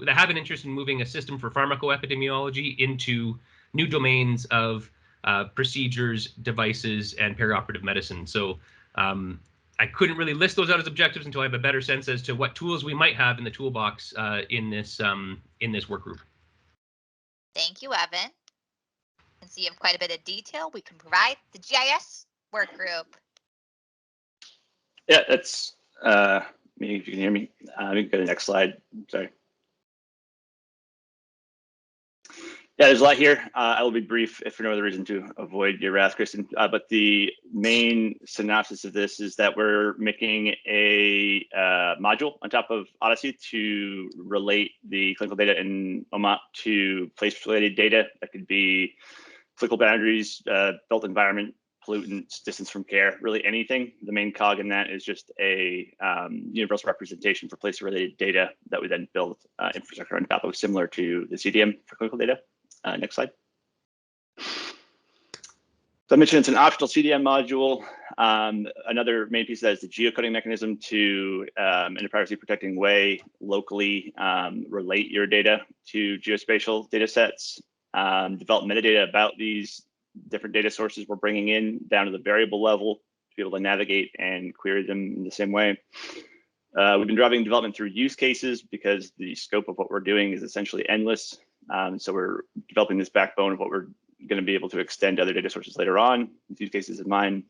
have an interest in moving a system for pharmacoepidemiology into new domains of procedures, devices, and perioperative medicine. So I couldn't really list those out as objectives until I have a better sense as to what tools we might have in the toolbox in this work group. Thank you, Evan. And so you have quite a bit of detail we can provide. The GIS work group. Yeah, that's me. If you can hear me, we can go to the next slide. Sorry. Yeah, there's a lot here. I will be brief, if for no other reason to avoid your wrath, Kristen. But the main synopsis of this is that we're making a module on top of Odyssey to relate the clinical data in OMOP to place-related data. That could be clinical boundaries, built environment, pollutants, distance from care, really anything. The main cog in that is just a universal representation for place-related data that we then build infrastructure on top of, similar to the CDM for clinical data. Next slide. So I mentioned it's an optional CDM module. Another main piece of that is the geocoding mechanism to, in a privacy protecting way, locally relate your data to geospatial data sets, develop metadata about these different data sources we're bringing in down to the variable level to be able to navigate and query them in the same way. We've been driving development through use cases because the scope of what we're doing is essentially endless. So we're developing this backbone of what we're going to be able to extend to other data sources later on. Use cases in mind,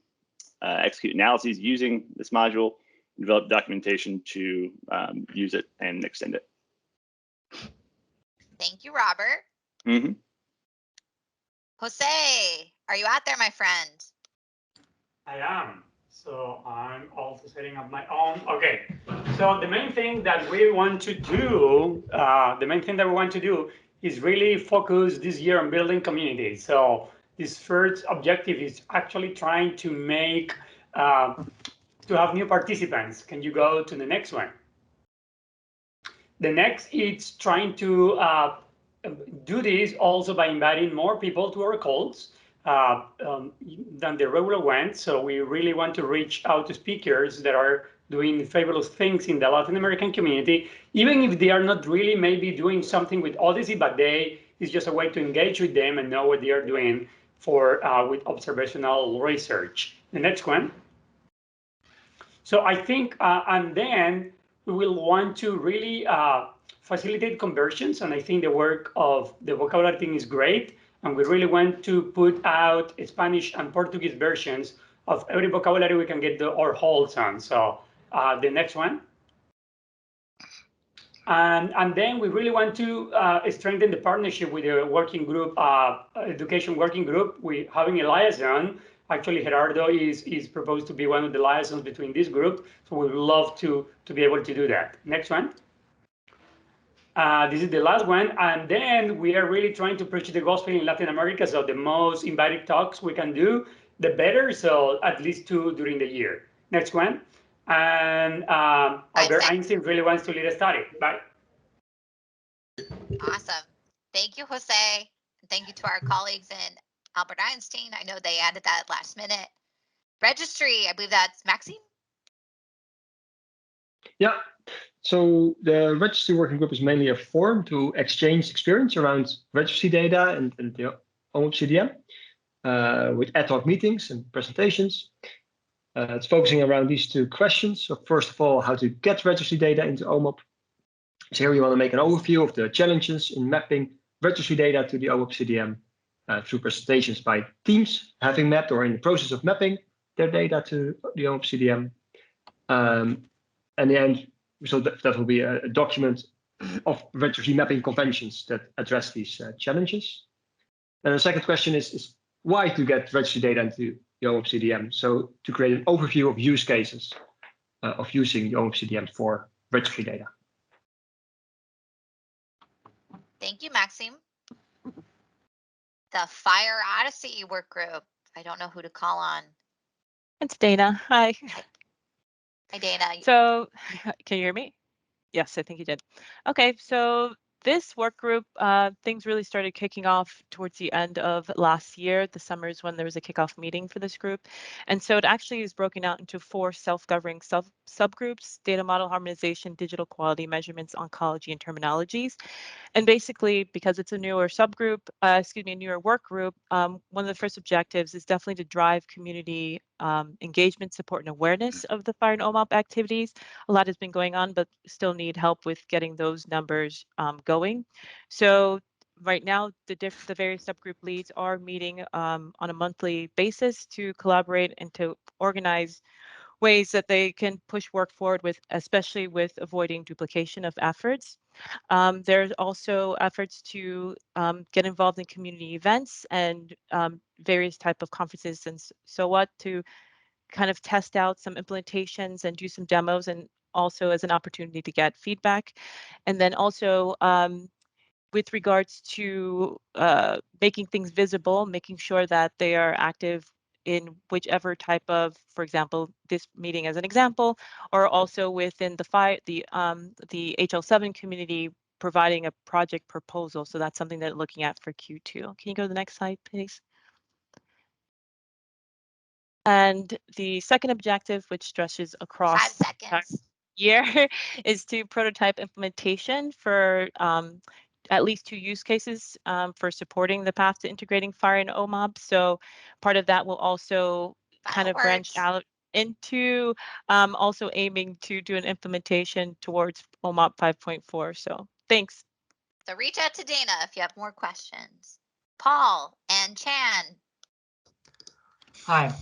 execute analyses using this module, develop documentation to use it and extend it. Thank you, Robert. Mm-hmm. Jose, are you out there, my friend? I am. So I'm also setting up my own. Okay. So the main thing that we want to do, is really focus this year on building community. So this first objective is actually trying to make, to have new participants. Can you go to the next one? The next is trying to do this also by inviting more people to our calls than the regular ones. So we really want to reach out to speakers that are doing fabulous things in the Latin American community, even if they are not really maybe doing something with Odyssey, but it's just a way to engage with them and know what they are doing for with observational research. The next one. So I think, and then we will want to really facilitate conversions. And I think the work of the vocabulary team is great. And we really want to put out Spanish and Portuguese versions of every vocabulary we can get our holds on. So The next one. And then we really want to strengthen the partnership with the working group, education working group. We having a liaison. Actually, Gerardo is proposed to be one of the liaisons between this group. So we would love to be able to do that. Next one. This is the last one. And then we are really trying to preach the gospel in Latin America. So the most invited talks we can do, the better. So at least 2 during the year. Next one. And Albert Einstein really wants to lead a study. Bye. Awesome. Thank you, Jose. And thank you to our colleagues in Albert Einstein. I know they added that last minute. Registry, I believe that's Maxime. Yeah. So the registry working group is mainly a forum to exchange experience around registry data and the OHDSI with ad hoc meetings and presentations. It's focusing around these 2 questions. So first of all, how to get registry data into OMOP. So here we want to make an overview of the challenges in mapping registry data to the OHDSI through presentations by teams having mapped or in the process of mapping their data to the OHDSI. And the end, so that will be a document of registry mapping conventions that address these challenges. And the second question is why to get registry data into the OHDSI. So to create an overview of use cases of using the OHDSI for registry data. Thank you, Maxime. The Fire Odyssey work group. I don't know who to call on. It's Dana. Hi. Hi, Dana. So, can you hear me? Yes, I think you did. Okay, so this work group, things really started kicking off towards the end of last year. The summer is when there was a kickoff meeting for this group. And so it actually is broken out into 4 self-governing subgroups: data model harmonization, digital quality measurements, oncology, and terminologies. And basically, because it's a newer subgroup, a newer work group, one of the first objectives is definitely to drive community engagement, support, and awareness of the fire and OMOP activities. A lot has been going on, but still need help with getting those numbers going. So right now, the various subgroup leads are meeting on a monthly basis to collaborate and to organize ways that they can push work forward with, especially with avoiding duplication of efforts. There's also efforts to get involved in community events and various type of conferences and so what to kind of test out some implementations and do some demos, and also as an opportunity to get feedback. And then also with regards to making things visible, making sure that they are active in whichever type of, for example, this meeting as an example, or also within the HL7 community, providing a project proposal. So that's something that looking at for Q2. Can you go to the next slide, please? And the second objective, which stretches across 5 seconds. Year, is to prototype implementation for at least 2 use cases for supporting the path to integrating fire and OMOP. So part of that will also kind of branch out into also aiming to do an implementation towards OMOP 5.4. So thanks. So reach out to Dana if you have more questions. Paul and Chan. Hi.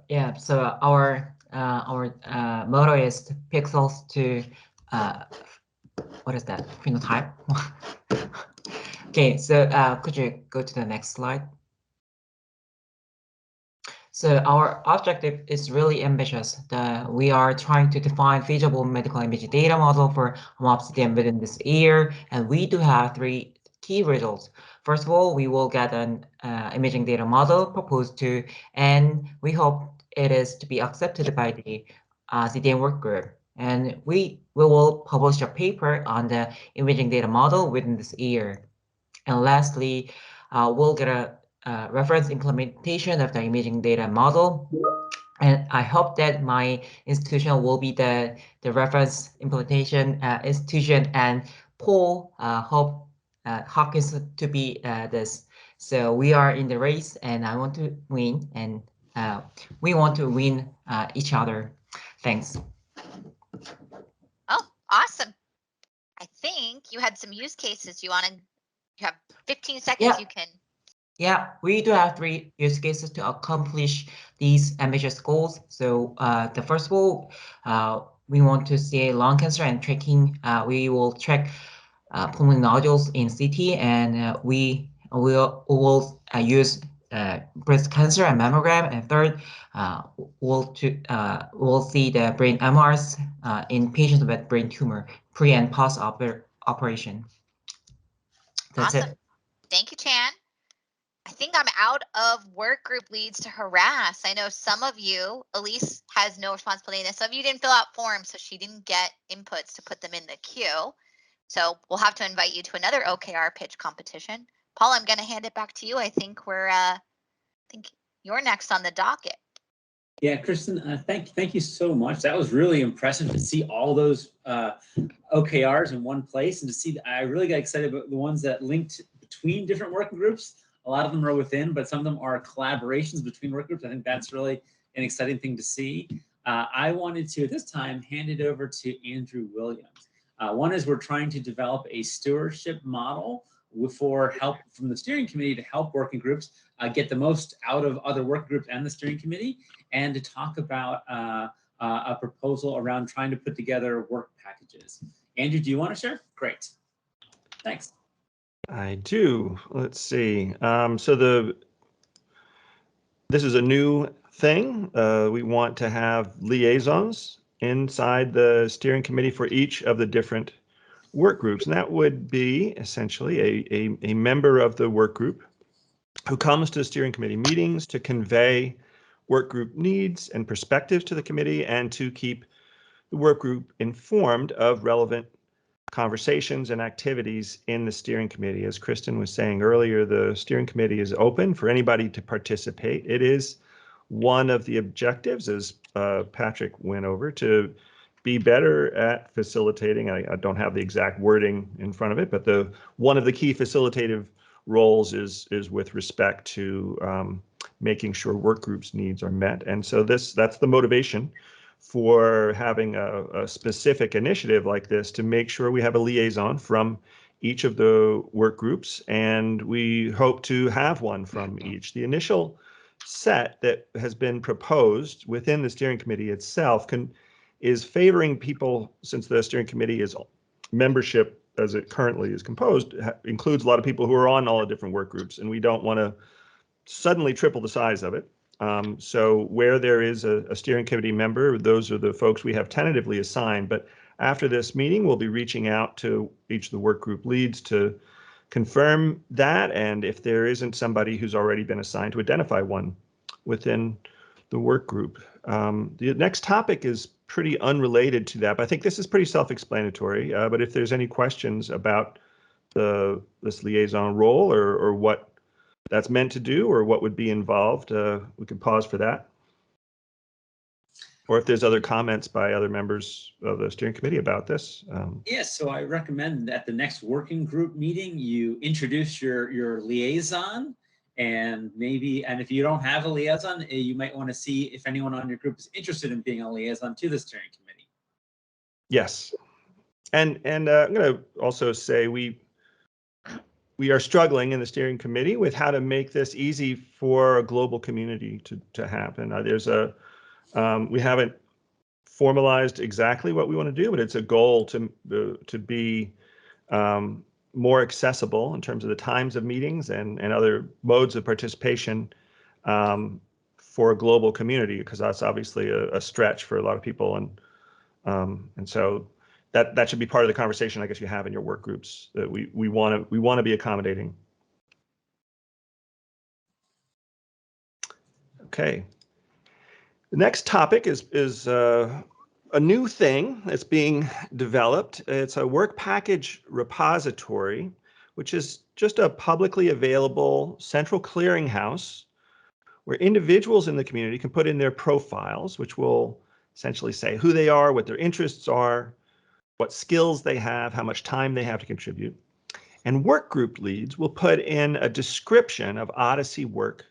Yeah, so our motto is pixels to what is that? Phenotype. Okay, so could you go to the next slide? So our objective is really ambitious. We are trying to define feasible medical imaging data model for OMOP-CDM within this year, and we do have 3 key results. First of all, we will get an imaging data model proposed to, and we hope it is to be accepted by the CDM work group. And we will publish a paper on the imaging data model within this year. And lastly, we'll get a reference implementation of the imaging data model. And I hope that my institution will be the reference implementation institution, and Paul hope Hawkins to be this. So we are in the race, and I want to win, and we want to win each other. Thanks. Oh, awesome. I think you had some use cases you wanted. You have 15 seconds. Yeah. You can Yeah, we do have 3 use cases to accomplish these ambitious goals. So the first goal, we want to see lung cancer and tracking. We will track pulmonary nodules in CT, and we will use breast cancer and mammogram. And third, we'll see the brain MRs in patients with brain tumor pre and post operation. That's Awesome. it. Thank you, Chan. I think I'm out of work group leads to harass. I know some of you, Elise has no responsibility in this. Some of you didn't fill out forms, so she didn't get inputs to put them in the queue. So we'll have to invite you to another OKR pitch competition. Paul, I'm going to hand it back to you. I think you're next on the docket. Yeah, Kristen, thank you so much. That was really impressive to see all those OKRs in one place, and to see I really got excited about the ones that linked between different working groups. A lot of them are within, but some of them are collaborations between work groups. I think that's really an exciting thing to see. I wanted to, at this time, hand it over to Andrew Williams. One is we're trying to develop a stewardship model for help from the steering committee to help working groups get the most out of other working groups and the steering committee, and to talk about a proposal around trying to put together work packages. Andrew, do you want to share? Great. Thanks. I do. Let's see. This is a new thing. We want to have liaisons inside the steering committee for each of the different work groups. And that would be essentially a member of the work group who comes to steering committee meetings to convey work group needs and perspectives to the committee, and to keep the work group informed of relevant conversations and activities in the steering committee. As Kristen was saying earlier, the steering committee is open for anybody to participate. It is one of the objectives, as Patrick went over, to be better at facilitating. I don't have the exact wording in front of it, but one of the key facilitative roles is with respect to making sure work groups' needs are met. And so that's the motivation for having a specific initiative like this, to make sure we have a liaison from each of the work groups, and we hope to have one from each. The initial set that has been proposed within the steering committee itself is favoring people, since the steering committee is membership as it currently is composed, includes a lot of people who are on all the different work groups, and we don't want to suddenly triple the size of it. So where there is a steering committee member, those are the folks we have tentatively assigned. But after this meeting, we'll be reaching out to each of the work group leads to confirm that, and if there isn't somebody who's already been assigned, to identify one within the work group. The next topic is pretty unrelated to that, but I think this is pretty self-explanatory. But if there's any questions about this liaison role, or what that's meant to do, or what would be involved, we could pause for that. Or if there's other comments by other members of the steering committee about this. Yes, so I recommend at the next working group meeting, you introduce your liaison, and if you don't have a liaison, you might want to see if anyone on your group is interested in being a liaison to the steering committee. Yes, and I'm going to also say we are struggling in the steering committee with how to make this easy for a global community to happen. We haven't formalized exactly what we want to do, but it's a goal to be more accessible in terms of the times of meetings and other modes of participation for a global community, because that's obviously a stretch for a lot of people, and so that should be part of the conversation, I guess, you have in your work groups, that we want to be accommodating. Okay. The next topic is a new thing that's being developed. It's a work package repository, which is just a publicly available central clearinghouse where individuals in the community can put in their profiles, which will essentially say who they are, what their interests are, what skills they have, how much time they have to contribute. And work group leads will put in a description of Odyssey work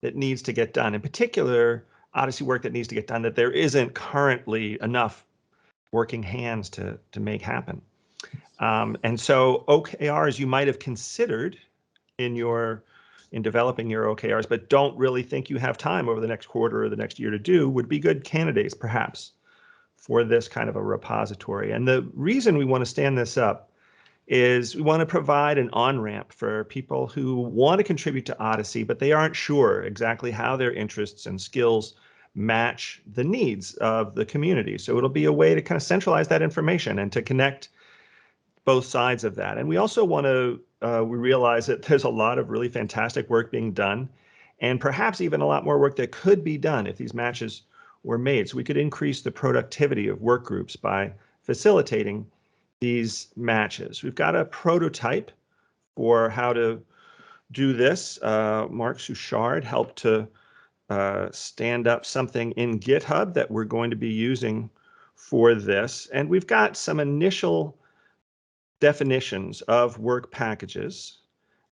that needs to get done. In particular, Odyssey work that needs to get done that there isn't currently enough working hands to make happen. And so OKRs you might have considered in your in developing your OKRs, but don't really think you have time over the next quarter or the next year to do, would be good candidates, perhaps, for this kind of a repository. And the reason we want to stand this up is we want to provide an on-ramp for people who want to contribute to Odyssey, but they aren't sure exactly how their interests and skills match the needs of the community. So it'll be a way to kind of centralize that information and to connect both sides of that. And we also want to, we realize that there's a lot of really fantastic work being done, and perhaps even a lot more work that could be done if these matches were made. So we could increase the productivity of work groups by facilitating these matches. We've got a prototype for how to do this. Mark Souchard helped to stand up something in GitHub that we're going to be using for this. And we've got some initial definitions of work packages.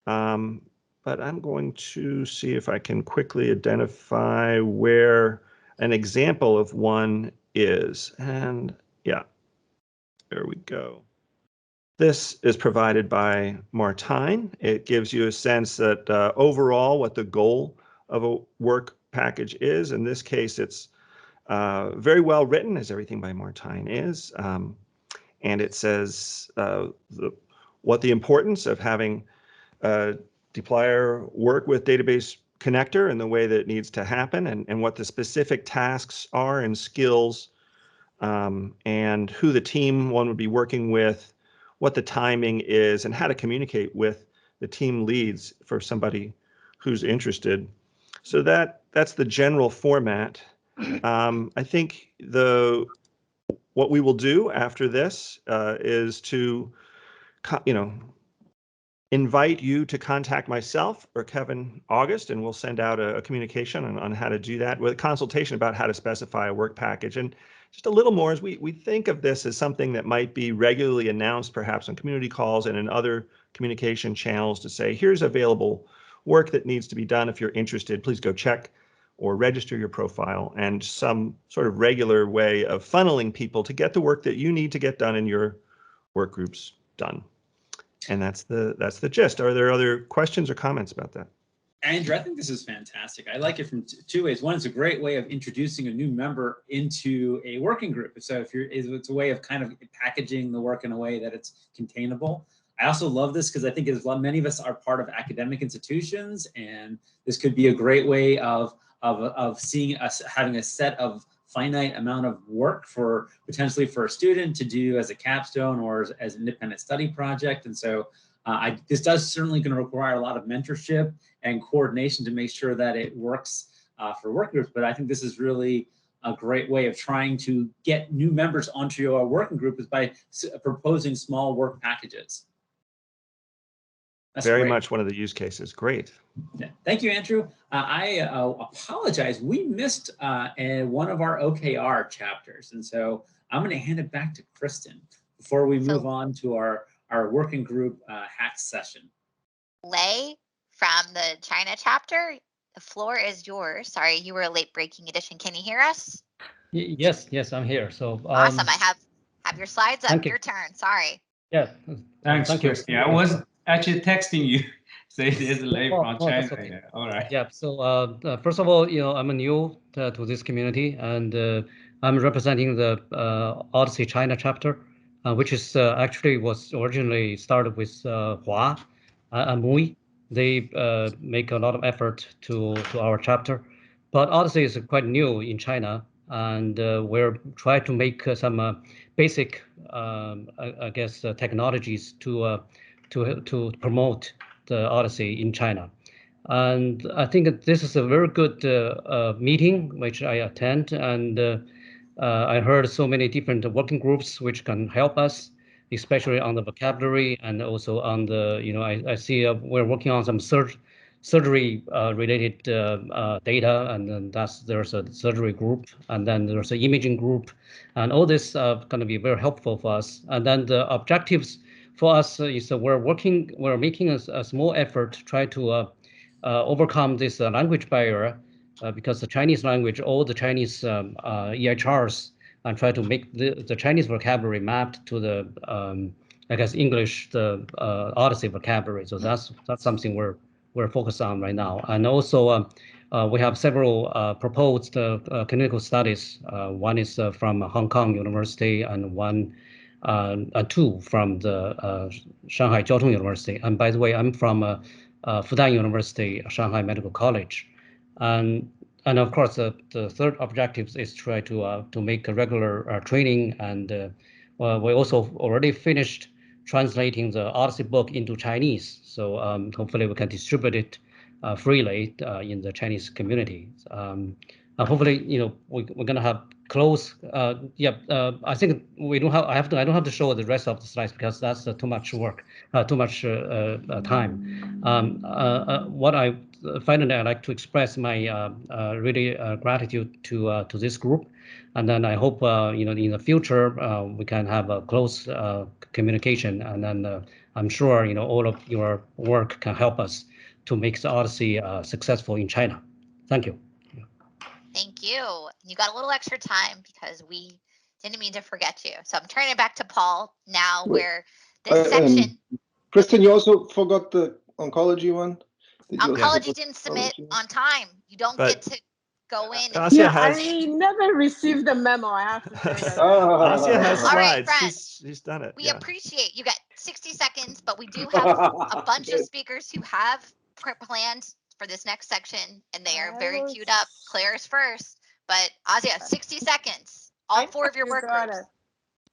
But I'm going to see if I can quickly identify where an example of one is. And yeah, there we go. This is provided by Martijn. It gives you a sense that overall what the goal of a work package is. In this case, it's very well written, as everything by Martijn is. And it says what the importance of having dplyr work with database connector and the way that it needs to happen, and what the specific tasks are and skills, and who the team one would be working with, what the timing is, and how to communicate with the team leads for somebody who's interested. So that's the general format. I think what we will do after this is to, invite you to contact myself or Kevin August, and we'll send out a communication on how to do that with a consultation about how to specify a work package. And just a little more as we think of this as something that might be regularly announced, perhaps on community calls and in other communication channels, to say, here's available work that needs to be done. If you're interested, please go check or register your profile, and some sort of regular way of funneling people to get the work that you need to get done in your work groups done. And that's the gist. Are there other questions or comments about that? Andrew, I think this is fantastic. I like it from two ways. One, it's a great way of introducing a new member into a working group. So it's a way of kind of packaging the work in a way that it's containable. I also love this because I think many of us are part of academic institutions, and this could be a great way of seeing us having a set of finite amount of work potentially for a student to do as a capstone or as an independent study project. And so this does certainly going to require a lot of mentorship and coordination to make sure that it works for work groups. But I think this is really a great way of trying to get new members onto your working group is by proposing small work packages. That's very great. much one of the use cases. Great. Yeah. Thank you, Andrew. I apologize. We missed one of our OKR chapters. And so I'm going to hand it back to Kristen before we move on to our working group hack session. Lei from the China chapter, the floor is yours. Sorry, you were a late breaking edition. Can you hear us? Yes, I'm here. So awesome. I have your slides up. Your turn. Sorry. Yeah. Thanks, Christy. I was actually texting you. So it is late from China. Okay. Yeah. All right. Yeah. So first of all, I'm new to this community, and I'm representing the Odyssey China chapter, which is actually was originally started with Hua and Mui. They make a lot of effort to our chapter, but Odyssey is quite new in China, and we're trying to make some basic, I guess, technologies to promote the Odyssey in China. And I think that this is a very good meeting which I attend, and I heard so many different working groups which can help us, especially on the vocabulary and also on the, I see we're working on some surgery related data, and then there's a surgery group, and then there's an imaging group, and all this going to be very helpful for us. And then the objectives for us is we're making a small effort to try to overcome this language barrier, because the Chinese language, all the Chinese EHRs, and try to make the Chinese vocabulary mapped to the, I guess, English, the Odyssey vocabulary. So that's something we're we're focused on right now. And also, we have several proposed clinical studies. One is from Hong Kong University, and two from the Shanghai Jiao Tong University. And by the way, I'm from Fudan University, Shanghai Medical College. And of course, the third objective is try to make a regular training. And we also already finished translating the Odyssey book into Chinese. So hopefully we can distribute it freely in the Chinese community. Hopefully, we're going to have close. I think we don't have. I don't have to show the rest of the slides because that's too much work, too much time. Finally, I'd like to express my really gratitude to this group, and then I hope in the future we can have a close communication, and then I'm sure all of your work can help us to make the Odyssey successful in China. Thank you. Thank you. You got a little extra time because we didn't mean to forget you. So I'm turning it back to Paul now, where this section. Kristen, you also forgot the oncology one. Oncology didn't submit on time. You don't get to go in. I never received the memo. I have to say that. Asya has All right, slides. friends. She's done it. We appreciate you got 60 seconds, but we do have a bunch of speakers who have planned for this next section, and they are very queued up. Claire's first, but Asya, 60 seconds. All four of your work groups.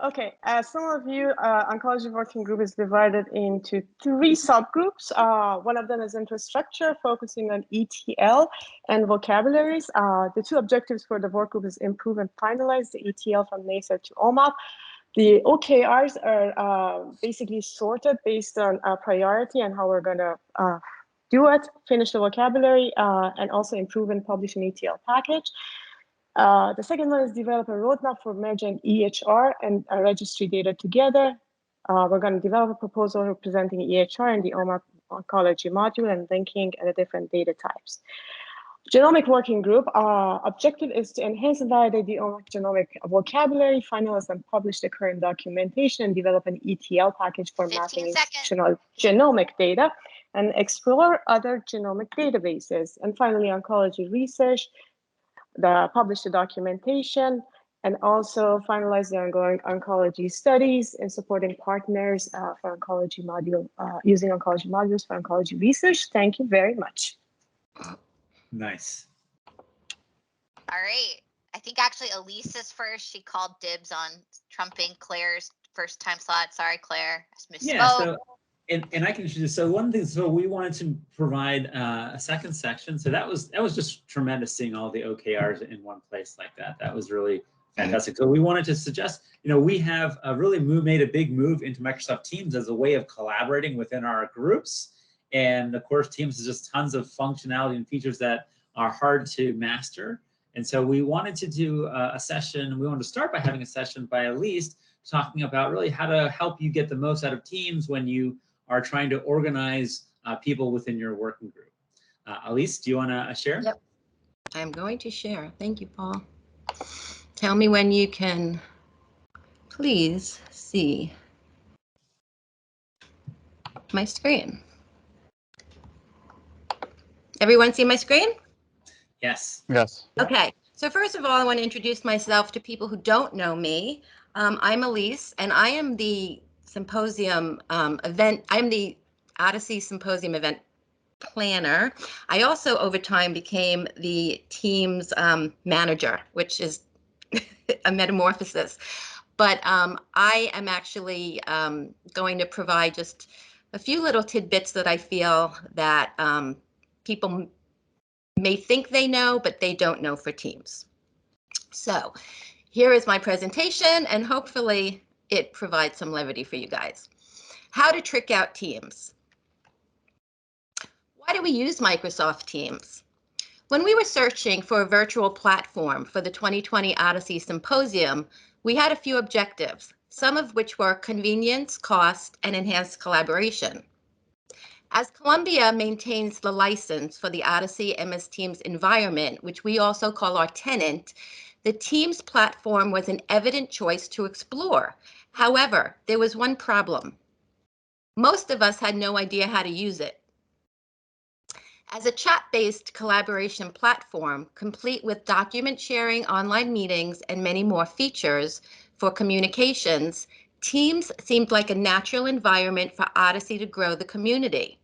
Okay, as some of you, oncology working group is divided into 3 subgroups. One of them is infrastructure, focusing on ETL and vocabularies. The 2 objectives for the work group is improve and finalize the ETL from NACER to OMAP. The OKRs are basically sorted based on priority and how we're going to do it, finish the vocabulary, and also improve and publish an ETL package. The second one is develop a roadmap for merging EHR and registry data together. We're going to develop a proposal representing EHR and the OMAP oncology module and linking the different data types. Genomic working group objective is to enhance and validate the OMAP genomic vocabulary, finalize and publish the current documentation, and develop an ETL package for mapping institutional genomic data, and explore other genomic databases. And finally, oncology research, publish the documentation, and also finalize the ongoing oncology studies and supporting partners for oncology module, using oncology modules for oncology research. Thank you very much. Nice. All right. I think actually Elise is first. She called dibs on trumping Claire's first time slot. Sorry, Claire. I misspoke. Yeah. So, and I can introduce. So one thing. So we wanted to provide a second section. So that was just tremendous seeing all the OKRs in one place like that. That was really fantastic. So we wanted to suggest, we have really made a big move into Microsoft Teams as a way of collaborating within our groups. And of course, Teams is just tons of functionality and features that are hard to master. And so we wanted to do a session. We wanted to start by having a session by Elise talking about really how to help you get the most out of Teams when you are trying to organize people within your working group. Elise, do you want to share? Yep, I'm going to share. Thank you, Paul. Tell me when you can please see my screen. Everyone see my screen? Yes. Yes. Okay, so first of all, I want to introduce myself to people who don't know me. I'm Elise, and I am the symposium event. I'm the Odyssey Symposium event planner. I also, over time, became the team's manager, which is a metamorphosis. But I am actually going to provide just a few little tidbits that I feel that people may think they know, but they don't know for Teams. So here is my presentation, and hopefully it provides some levity for you guys. How to trick out Teams. Why do we use Microsoft Teams? When we were searching for a virtual platform for the 2020 Odyssey Symposium, we had a few objectives, some of which were convenience, cost, and enhanced collaboration. As Columbia maintains the license for the Odyssey MS Teams environment, which we also call our tenant, the Teams platform was an evident choice to explore. However, there was one problem. Most of us had no idea how to use it. As a chat-based collaboration platform, complete with document sharing, online meetings, and many more features for communications, Teams seemed like a natural environment for Odyssey to grow the community.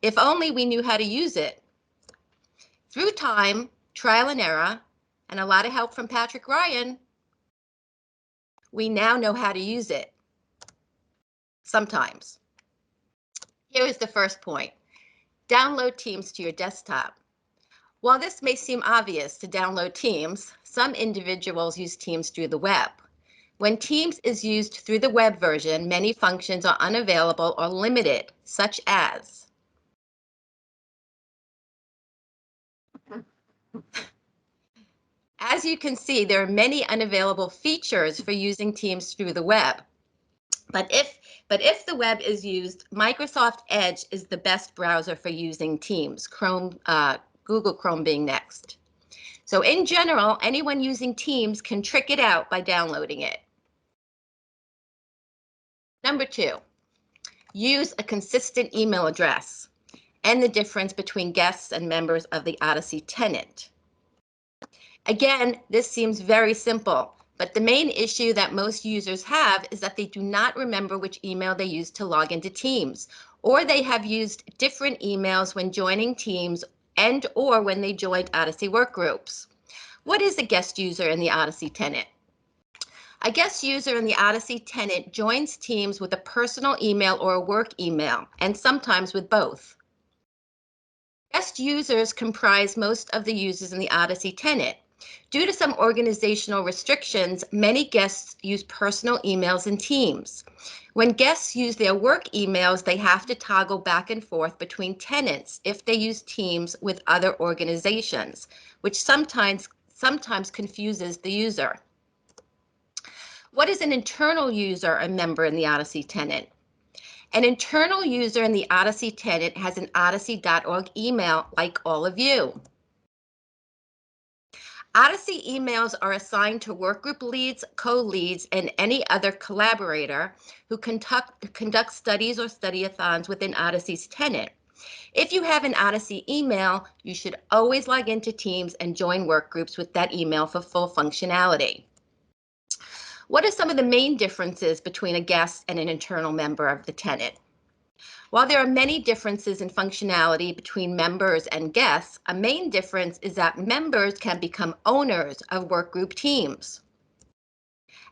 If only we knew how to use it. Through time, trial and error, and a lot of help from Patrick Ryan, we now know how to use it. Sometimes. Here is the first point. Download Teams to your desktop. While this may seem obvious to download Teams, some individuals use Teams through the web. When Teams is used through the web version, many functions are unavailable or limited, such as as you can see, there are many unavailable features for using Teams through the web. But if the web is used, Microsoft Edge is the best browser for using Teams, Google Chrome being next. So in general, anyone using Teams can trick it out by downloading it. Number 2, use a consistent email address and the difference between guests and members of the Odyssey tenant. Again, this seems very simple, but the main issue that most users have is that they do not remember which email they used to log into Teams, or they have used different emails when joining Teams and or when they joined Odyssey Workgroups. What is a guest user in the Odyssey tenant? A guest user in the Odyssey tenant joins Teams with a personal email or a work email, and sometimes with both. Guest users comprise most of the users in the Odyssey tenant. Due to some organizational restrictions, many guests use personal emails in Teams. When guests use their work emails, they have to toggle back and forth between tenants if they use Teams with other organizations, which sometimes confuses the user. What is an internal user, a member in the Odyssey tenant? An internal user in the Odyssey tenant has an odyssey.org email like all of you. Odyssey emails are assigned to workgroup leads, co-leads, and any other collaborator who conduct studies or study-a-thons within Odyssey's tenant. If you have an Odyssey email, you should always log into Teams and join workgroups with that email for full functionality. What are some of the main differences between a guest and an internal member of the tenant? While there are many differences in functionality between members and guests, a main difference is that members can become owners of workgroup teams.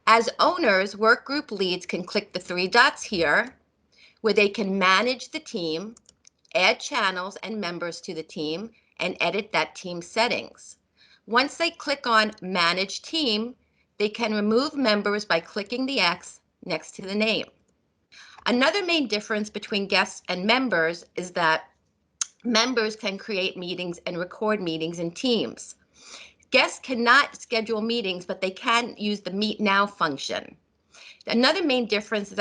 As owners, workgroup leads can click the 3 dots here, where they can manage the team, add channels and members to the team, and edit that team settings. Once they click on Manage Team, they can remove members by clicking the X next to the name. Another main difference between guests and members is that members can create meetings and record meetings in Teams. Guests cannot schedule meetings, but they can use the Meet Now function. Another main difference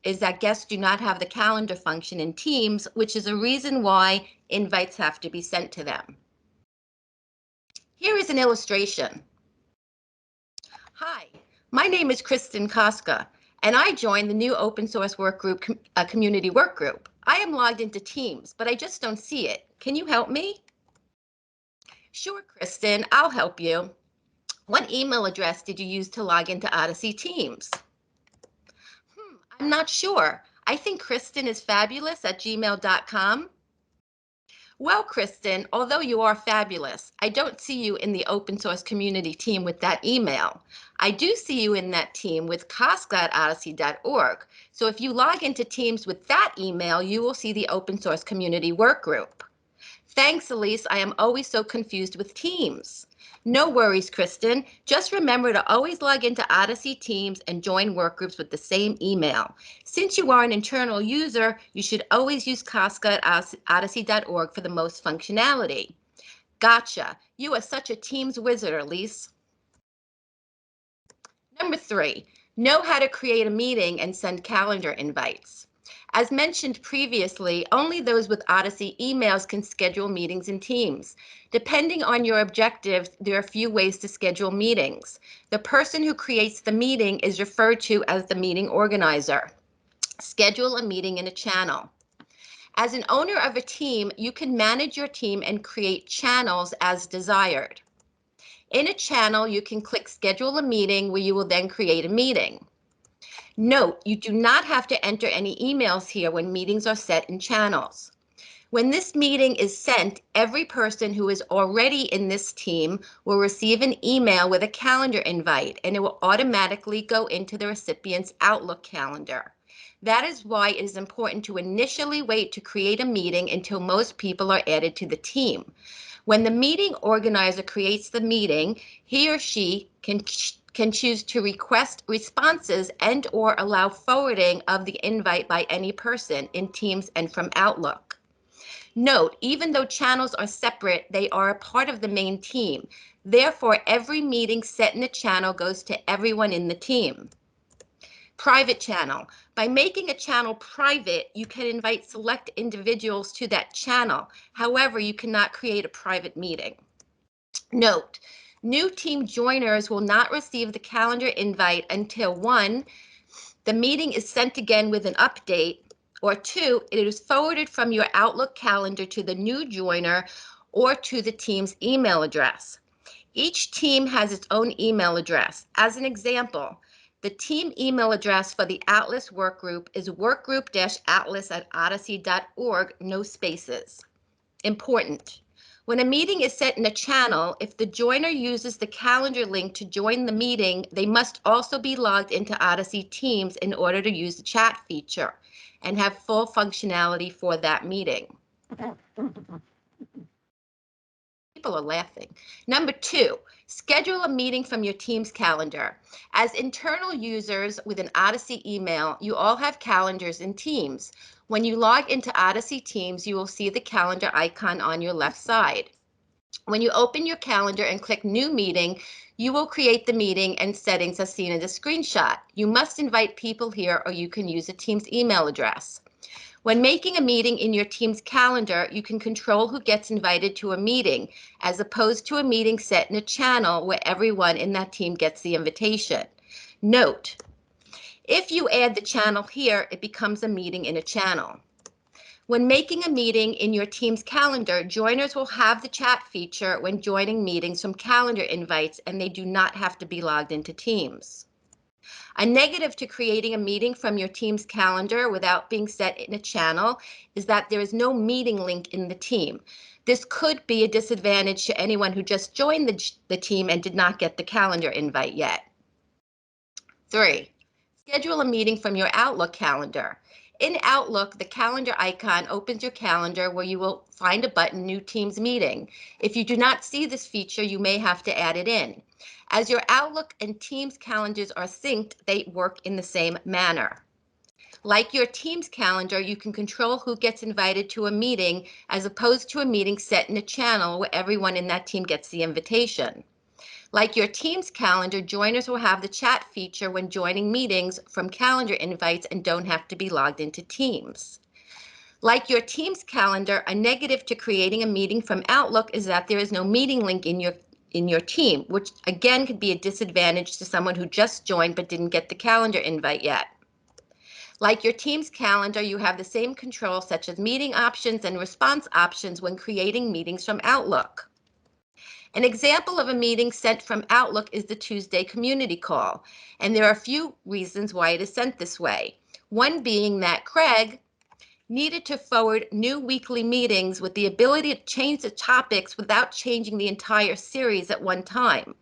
is that guests do not have the calendar function in Teams, which is a reason why invites have to be sent to them. Here is an illustration. Hi, my name is Kristen Koska, and I joined the new open source workgroup community workgroup. I am logged into Teams, but I just don't see it. Can you help me? Sure, Kristen, I'll help you. What email address did you use to log into Odyssey Teams? I'm not sure. I think Kristen is fabulous at gmail.com. Well, Kristen, although you are fabulous, I don't see you in the open source community team with that email. I do see you in that team with koska@odyssey.org. So if you log into Teams with that email, you will see the open source community workgroup. Thanks, Elise. I am always so confused with Teams. No worries, Kristen. Just remember to always log into Odyssey Teams and join workgroups with the same email. Since you are an internal user, you should always use koska@odyssey.org for the most functionality. Gotcha. You are such a Teams wizard, Elise. Number 3, know how to create a meeting and send calendar invites. As mentioned previously, only those with Odyssey emails can schedule meetings in Teams. Depending on your objectives, there are a few ways to schedule meetings. The person who creates the meeting is referred to as the meeting organizer. Schedule a meeting in a channel. As an owner of a team, you can manage your team and create channels as desired. In a channel, you can click schedule a meeting where you will then create a meeting. Note, you do not have to enter any emails here when meetings are set in channels. When this meeting is sent, every person who is already in this team will receive an email with a calendar invite, and it will automatically go into the recipient's Outlook calendar. That is why it is important to initially wait to create a meeting until most people are added to the team. When the meeting organizer creates the meeting, he or she can choose to request responses and/or allow forwarding of the invite by any person in Teams and from Outlook. Note, even though channels are separate, they are a part of the main team. Therefore, every meeting set in a channel goes to everyone in the team. Private channel. By making a channel private, you can invite select individuals to that channel. However, you cannot create a private meeting. Note, new team joiners will not receive the calendar invite until 1, the meeting is sent again with an update, or 2, it is forwarded from your Outlook calendar to the new joiner or to the team's email address. Each team has its own email address. As an example, the team email address for the Atlas Workgroup is workgroup-atlas@odyssey.org, no spaces. Important. When a meeting is set in a channel, if the joiner uses the calendar link to join the meeting, they must also be logged into Odyssey Teams in order to use the chat feature and have full functionality for that meeting. People are laughing. Number 2, schedule a meeting from your Teams calendar. As internal users with an Odyssey email, you all have calendars in Teams. When you log into Odyssey Teams, you will see the calendar icon on your left side. When you open your calendar and click New Meeting, you will create the meeting and settings as seen in the screenshot. You must invite people here, or you can use a Teams email address. When making a meeting in your Teams calendar, you can control who gets invited to a meeting, as opposed to a meeting set in a channel where everyone in that team gets the invitation. Note, if you add the channel here, it becomes a meeting in a channel. When making a meeting in your Teams calendar, joiners will have the chat feature when joining meetings from calendar invites, and they do not have to be logged into Teams. A negative to creating a meeting from your Teams calendar without being set in a channel is that there is no meeting link in the team. This could be a disadvantage to anyone who just joined the team and did not get the calendar invite yet. 3, schedule a meeting from your Outlook calendar. In Outlook, the calendar icon opens your calendar where you will find a button, New Teams Meeting. If you do not see this feature, you may have to add it in. As your Outlook and Teams calendars are synced, they work in the same manner. Like your Teams calendar, you can control who gets invited to a meeting as opposed to a meeting set in a channel where everyone in that team gets the invitation. Like your Teams calendar, joiners will have the chat feature when joining meetings from calendar invites and don't have to be logged into Teams. Like your Teams calendar, a negative to creating a meeting from Outlook is that there is no meeting link in your team, which again could be a disadvantage to someone who just joined but didn't get the calendar invite yet. Like your Teams calendar, you have the same controls such as meeting options and response options when creating meetings from Outlook. An example of a meeting sent from Outlook is the Tuesday community call, and there are a few reasons why it is sent this way. One being that Craig needed to forward new weekly meetings with the ability to change the topics without changing the entire series at one time.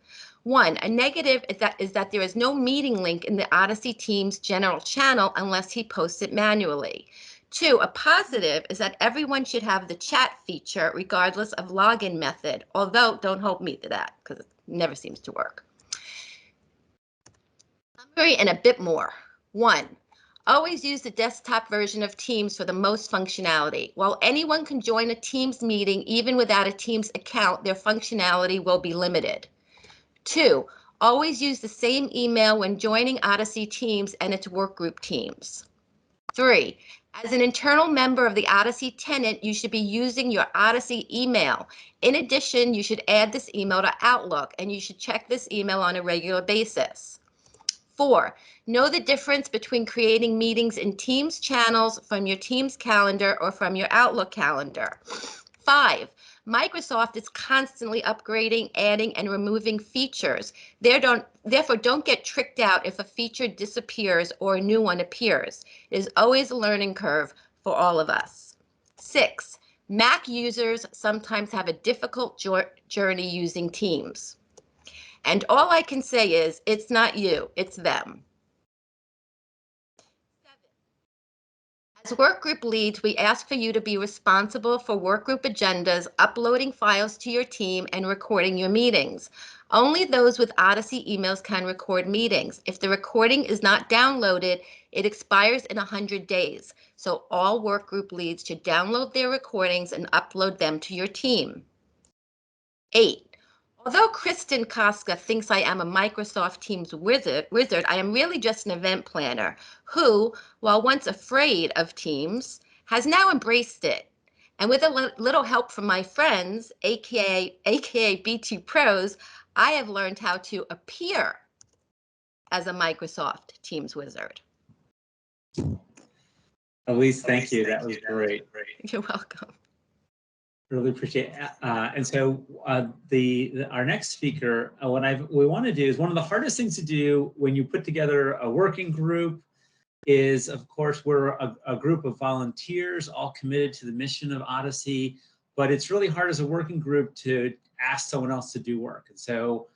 A negative is that there is no meeting link in the Odyssey Teams general channel unless he posts it manually. 2, a positive is that everyone should have the chat feature regardless of login method, although don't hold me to that because it never seems to work. Summary and a bit more. 1, always use the desktop version of Teams for the most functionality. While anyone can join a Teams meeting even without a Teams account, their functionality will be limited. 2, always use the same email when joining Odyssey Teams and its workgroup teams. 3, as an internal member of the Odyssey tenant, you should be using your Odyssey email. In addition, you should add this email to Outlook, and you should check this email on a regular basis. 4, know the difference between creating meetings in Teams channels from your Teams calendar or from your Outlook calendar. 5, Microsoft is constantly upgrading, adding, and removing features. Therefore, don't get tricked out if a feature disappears or a new one appears. It is always a learning curve for all of us. 6, Mac users sometimes have a difficult journey using Teams. And all I can say is, it's not you, it's them. As workgroup leads, we ask for you to be responsible for workgroup agendas, uploading files to your team, and recording your meetings. Only those with Odyssey emails can record meetings. If the recording is not downloaded, it expires in 100 days. So all workgroup leads should download their recordings and upload them to your team. 8. Although Kristen Koska thinks I am a Microsoft Teams wizard, I am really just an event planner who, while once afraid of Teams, has now embraced it. And with a little help from my friends, aka B2 Pros, I have learned how to appear as a Microsoft Teams wizard. Elise, thank you. That was great. You're welcome. Really appreciate it. And so our next speaker, what we want to do is one of the hardest things to do when you put together a working group is, of course, we're a group of volunteers all committed to the mission of Odyssey, but it's really hard as a working group to ask someone else to do work. And so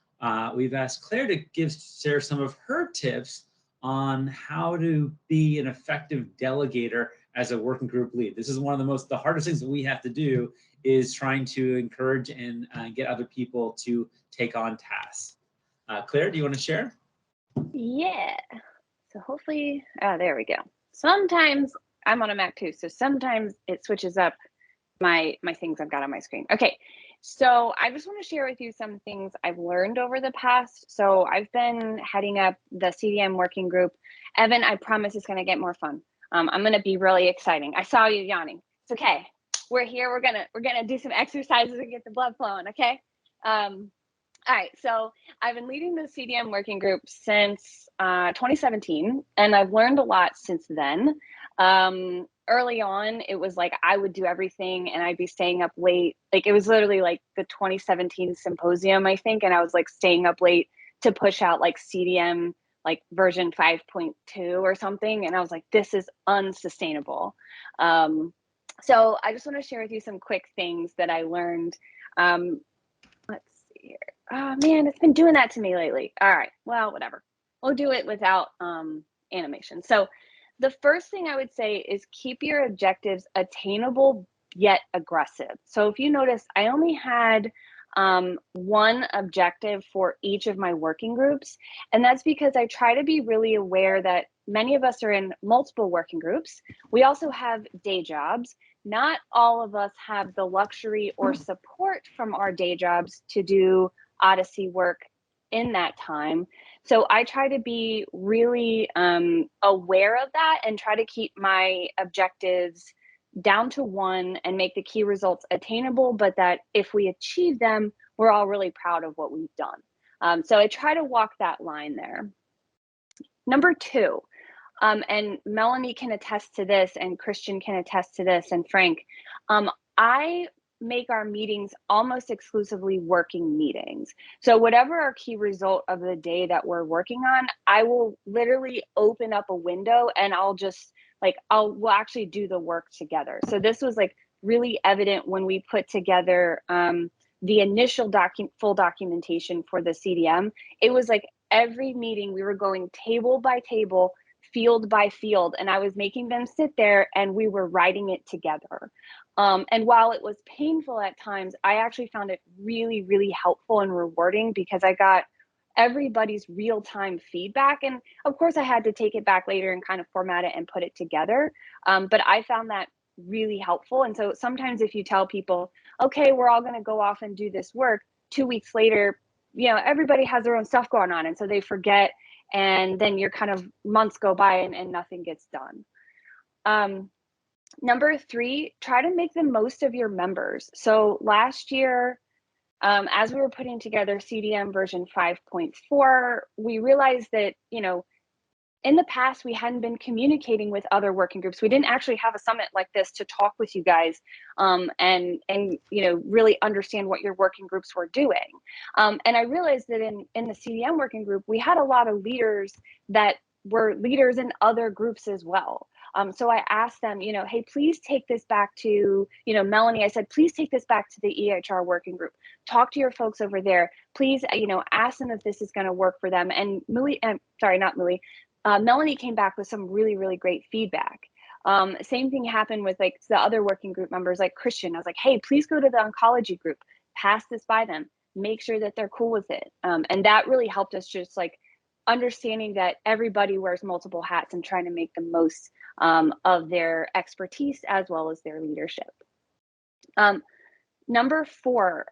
we've asked Claire to share some of her tips on how to be an effective delegator as a working group lead. This is one of the hardest things that we have to do, is trying to encourage and get other people to take on tasks. Claire, do you want to share? Yeah. So hopefully, there we go. Sometimes I'm on a Mac too, so sometimes it switches up my things I've got on my screen. Okay, so I just want to share with you some things I've learned over the past. So I've been heading up the CDM working group. Evan, I promise it's going to get more fun. I'm going to be really exciting. I saw you yawning. It's okay. We're here. We're gonna do some exercises and get the blood flowing. Okay. All right. So I've been leading the CDM working group since 2017, and I've learned a lot since then. Early on, it was like I would do everything, and I'd be staying up late. Like it was literally like the 2017 symposium, I think, and I was like staying up late to push out like CDM like version 5.2 or something, and I was like, this is unsustainable. So I just want to share with you some quick things that I learned. Let's see here. Oh man, it's been doing that to me lately. All right, well, whatever. We'll do it without animation. So the first thing I would say is keep your objectives attainable yet aggressive. So if you notice, I only had one objective for each of my working groups. And that's because I try to be really aware that many of us are in multiple working groups. We also have day jobs. Not all of us have the luxury or support from our day jobs to do Odyssey work in that time. So I try to be really aware of that and try to keep my objectives down to one and make the key results attainable, but that if we achieve them, we're all really proud of what we've done. So I try to walk that line there. Number 2, and Melanie can attest to this, and Christian can attest to this, and Frank, I make our meetings almost exclusively working meetings. So whatever our key result of the day that we're working on, I will literally open up a window and I'll just like, we'll actually do the work together. So this was like really evident when we put together the initial full documentation for the CDM. It was like every meeting we were going table by table, field by field, and I was making them sit there and we were writing it together. And while it was painful at times, I actually found it really, really helpful and rewarding because I got everybody's real-time feedback. And of course I had to take it back later and kind of format it and put it together. But I found that really helpful. And so sometimes if you tell people, okay, we're all going to go off and do this work, 2 weeks later, you know, everybody has their own stuff going on. And so they forget, and then you're kind of months go by and nothing gets done. Number 3, try to make the most of your members. So last year, as we were putting together CDM version 5.4, we realized that, you know, in the past, we hadn't been communicating with other working groups. We didn't actually have a summit like this to talk with you guys and really understand what your working groups were doing. And I realized that in the CDM working group, we had a lot of leaders that were leaders in other groups as well. So I asked them, hey, please take this back to, Melanie, I said, please take this back to the EHR working group. Talk to your folks over there. Please, ask them if this is going to work for them. And Melanie came back with some really, really great feedback. Same thing happened with like the other working group members, like Christian. I was like, hey, please go to the oncology group, pass this by them, make sure that they're cool with it. And that really helped us just like understanding that everybody wears multiple hats and trying to make the most of their expertise as well as their leadership. Number 4,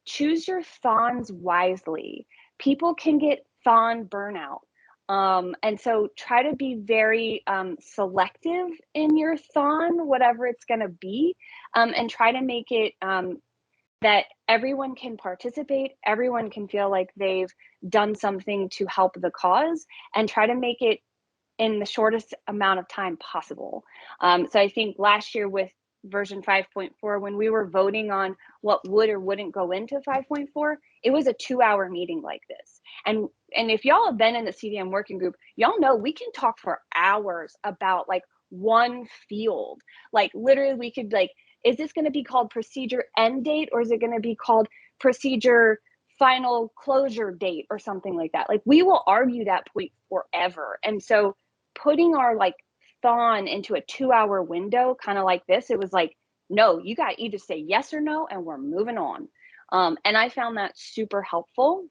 choose your thons wisely. People can get thon burnout. And so try to be very selective in your thon, whatever it's going to be, and try to make it that everyone can participate, everyone can feel like they've done something to help the cause, and try to make it in the shortest amount of time possible. So I think last year with version 5.4, when we were voting on what would or wouldn't go into 5.4, it was a 2-hour meeting like this. And if y'all have been in the CDM working group, y'all know we can talk for hours about like one field. Like literally we could like, is this going to be called procedure end date, or is it going to be called procedure final closure date or something like that? Like we will argue that point forever. And so putting our like thon into a 2-hour window, kind of like this, it was like, no, you got either say yes or no, and we're moving on. And I found that super helpful.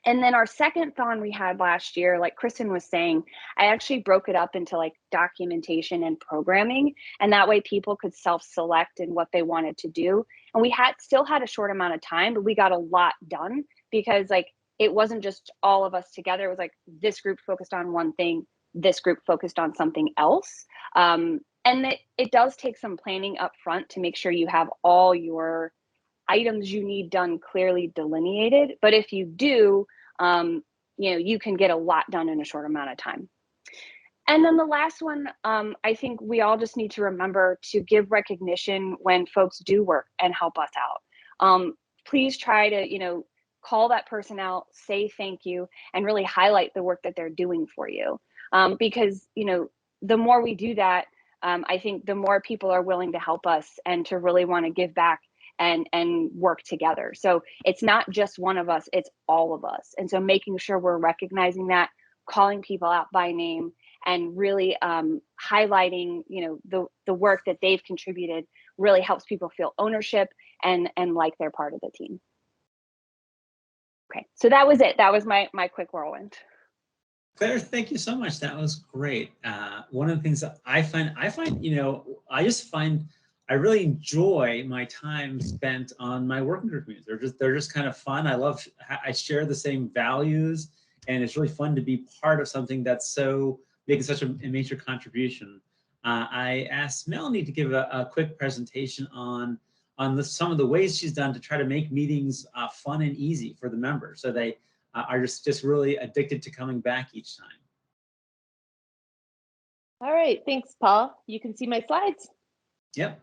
And then our second thon we had last year, like Kristen was saying, I actually broke it up into like documentation and programming. And that way people could self-select in what they wanted to do. And we still had a short amount of time, but we got a lot done because like, it wasn't just all of us together. It was like this group focused on one thing, this group focused on something else. And it does take some planning up front to make sure you have all your items you need done clearly delineated. But if you do, you can get a lot done in a short amount of time. And then the last one, I think we all just need to remember to give recognition when folks do work and help us out. Please try to, call that person out, say thank you, and really highlight the work that they're doing for you. Because, the more we do that, I think the more people are willing to help us and to really want to give back and work together. So it's not just one of us, it's all of us. And so making sure we're recognizing that, calling people out by name, and really highlighting, the work that they've contributed really helps people feel ownership and like they're part of the team. Okay, so that was it. That was my quick whirlwind. Claire, thank you so much. That was great. One of the things that I find, I really enjoy my time spent on my working group meetings. They're just kind of fun. I share the same values, and it's really fun to be part of something that's making such a major contribution. I asked Melanie to give a quick presentation on some of the ways she's done to try to make meetings fun and easy for the members, so they are just really addicted to coming back each time. All right, thanks, Paul. You can see my slides? Yep.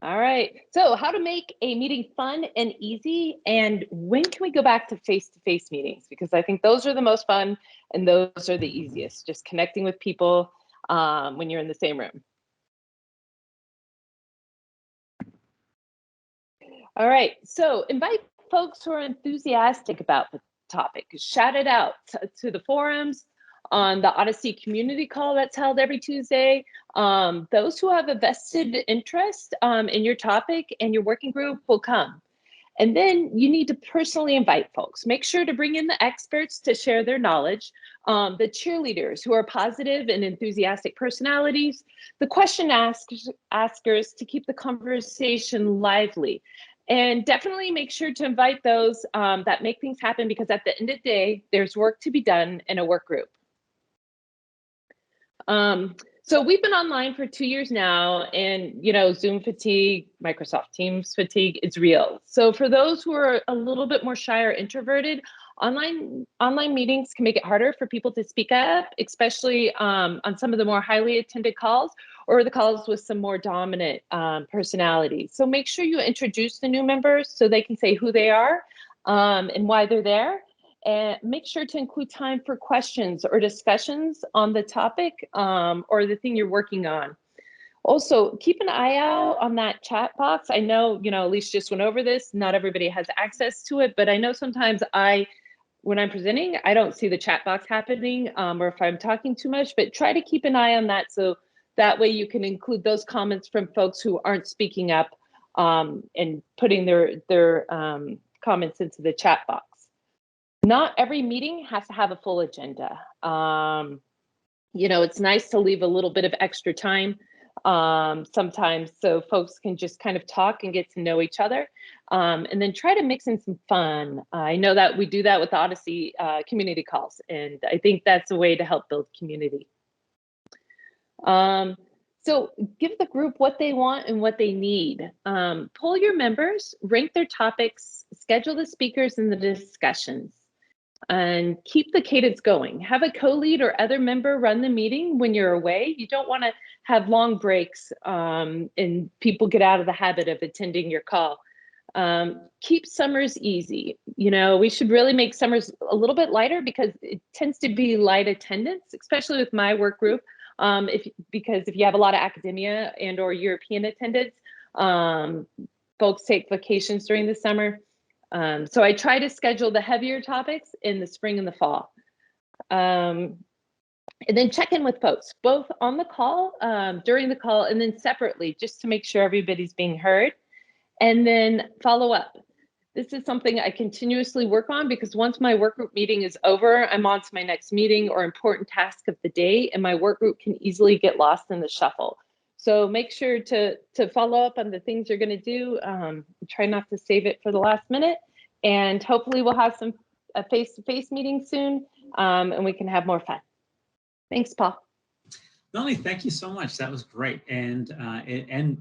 All right, so how to make a meeting fun and easy, and when can we go back to face-to-face meetings? Because I think those are the most fun and those are the easiest, just connecting with people when you're in the same room. All right, so invite folks who are enthusiastic about the topic. Shout it out to the forums, on the Odyssey community call that's held every Tuesday. Those who have a vested interest in your topic and your working group will come. And then you need to personally invite folks. Make sure to bring in the experts to share their knowledge, the cheerleaders who are positive and enthusiastic personalities, the question askers to keep the conversation lively. And definitely make sure to invite those that make things happen, because at the end of the day, there's work to be done in a work group. So we've been online for 2 years now, and Zoom fatigue, Microsoft Teams fatigue is real. So for those who are a little bit more shy or introverted, Online meetings can make it harder for people to speak up, especially on some of the more highly attended calls or the calls with some more dominant personalities. So make sure you introduce the new members so they can say who they are and why they're there. And make sure to include time for questions or discussions on the topic or the thing you're working on. Also, keep an eye out on that chat box. I know, Elise just went over this. Not everybody has access to it, but I know sometimes when I'm presenting, I don't see the chat box happening or if I'm talking too much, but try to keep an eye on that so that way you can include those comments from folks who aren't speaking up and putting their comments into the chat box. Not every meeting has to have a full agenda. It's nice to leave a little bit of extra time sometimes so folks can just kind of talk and get to know each other. And then try to mix in some fun. I know that we do that with Odyssey community calls, and I think that's a way to help build community. So give the group what they want and what they need. Poll your members, rank their topics, schedule the speakers and the discussions, and keep the cadence going. Have a co-lead or other member run the meeting when you're away. You don't want to have long breaks and people get out of the habit of attending your call. Keep summers easy. We should really make summers a little bit lighter because it tends to be light attendance, especially with my work group. Because if you have a lot of academia and or European attendance, folks take vacations during the summer. So I try to schedule the heavier topics in the spring and the fall. And then check in with folks, both on the call, during the call, and then separately, just to make sure everybody's being heard. And then follow up. This is something I continuously work on because once my work group meeting is over, I'm on to my next meeting or important task of the day, and my work group can easily get lost in the shuffle. So make sure to follow up on the things you're going to do. Try not to save it for the last minute, and hopefully we'll have some face-to-face meetings soon, and we can have more fun. Thanks, Paul. Melanie, thank you so much. That was great, and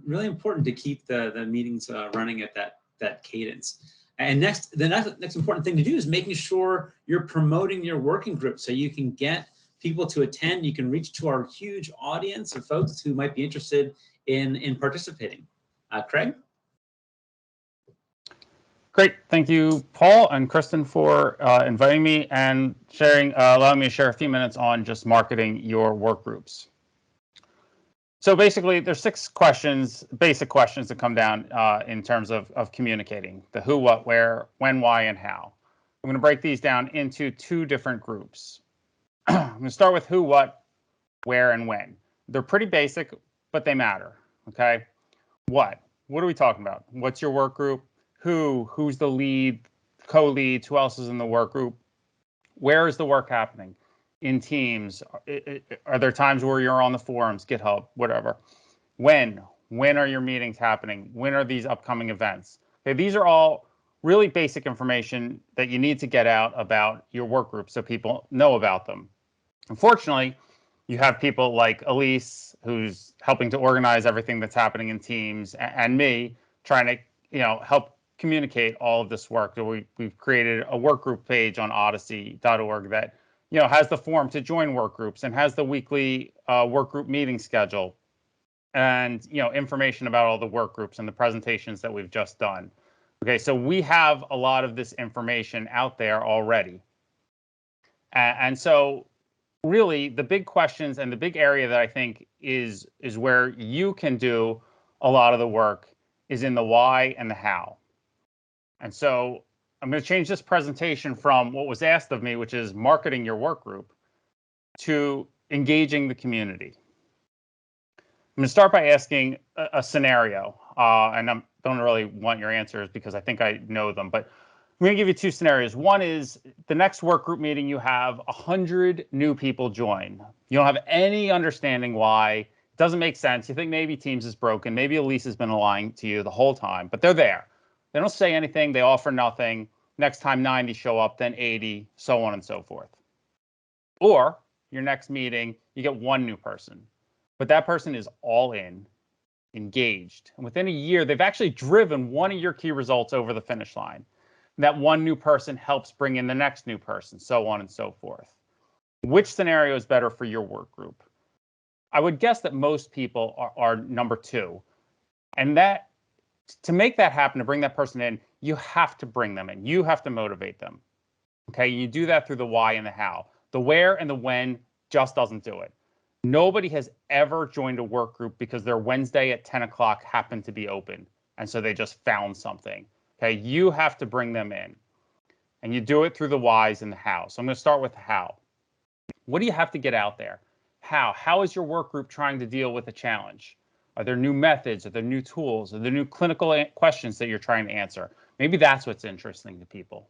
really important to keep the meetings running at that cadence. And the next important thing to do is making sure you're promoting your working group so you can get people to attend. You can reach to our huge audience of folks who might be interested in participating. Craig? Great, thank you, Paul and Kristen, for inviting me and allowing me to share a few minutes on just marketing your work groups. So basically, there's 6 questions, basic questions that come down in terms of communicating: the who, what, where, when, why, and how. I'm going to break these down into 2 different groups. I'm going to start with who, what, where, and when. They're pretty basic, but they matter, okay? What are we talking about? What's your work group? Who's the lead, co-leads? Who else is in the work group? Where is the work happening? In teams? Are there times where you're on the forums, GitHub, whatever? When are your meetings happening? When are these upcoming events? Okay, these are all really basic information that you need to get out about your work group so people know about them. Unfortunately, you have people like Elise, who's helping to organize everything that's happening in teams, and me trying to help communicate all of this work. We've created a work group page on odyssey.org that has the form to join work groups and has the weekly work group meeting schedule and information about all the work groups and the presentations that we've just done. Okay, so we have a lot of this information out there already. And so really the big questions and the big area that I think is where you can do a lot of the work is in the why and the how. And so I'm going to change this presentation from what was asked of me, which is marketing your work group, to engaging the community. I'm going to start by asking a scenario, and I don't really want your answers because I think I know them, but I'm going to give you 2 scenarios. One is the next work group meeting you have 100 new people join. You don't have any understanding why. It doesn't make sense. You think maybe Teams is broken. Maybe Elise has been lying to you the whole time, but they're there. They don't say anything. They offer nothing. Next time 90 show up, then 80, so on and so forth. Or your next meeting, you get 1 new person, but that person is all in, engaged. And within a year, they've actually driven one of your key results over the finish line. that one new person helps bring in the next new person, so on and so forth. Which scenario is better for your work group? I would guess that most people are number 2. And that, to make that happen, to bring that person in, you have to bring them in. You have to motivate them. Okay, you do that through the why and the how. The where and the when just doesn't do it. Nobody has ever joined a work group because their Wednesday at 10 o'clock happened to be open, and so they just found something. Okay, you have to bring them in, and you do it through the whys and the how. So I'm going to start with the how. What do you have to get out there? How? How is your work group trying to deal with a challenge? Are there new methods? Are there new tools? Are there new clinical questions that you're trying to answer? Maybe that's what's interesting to people.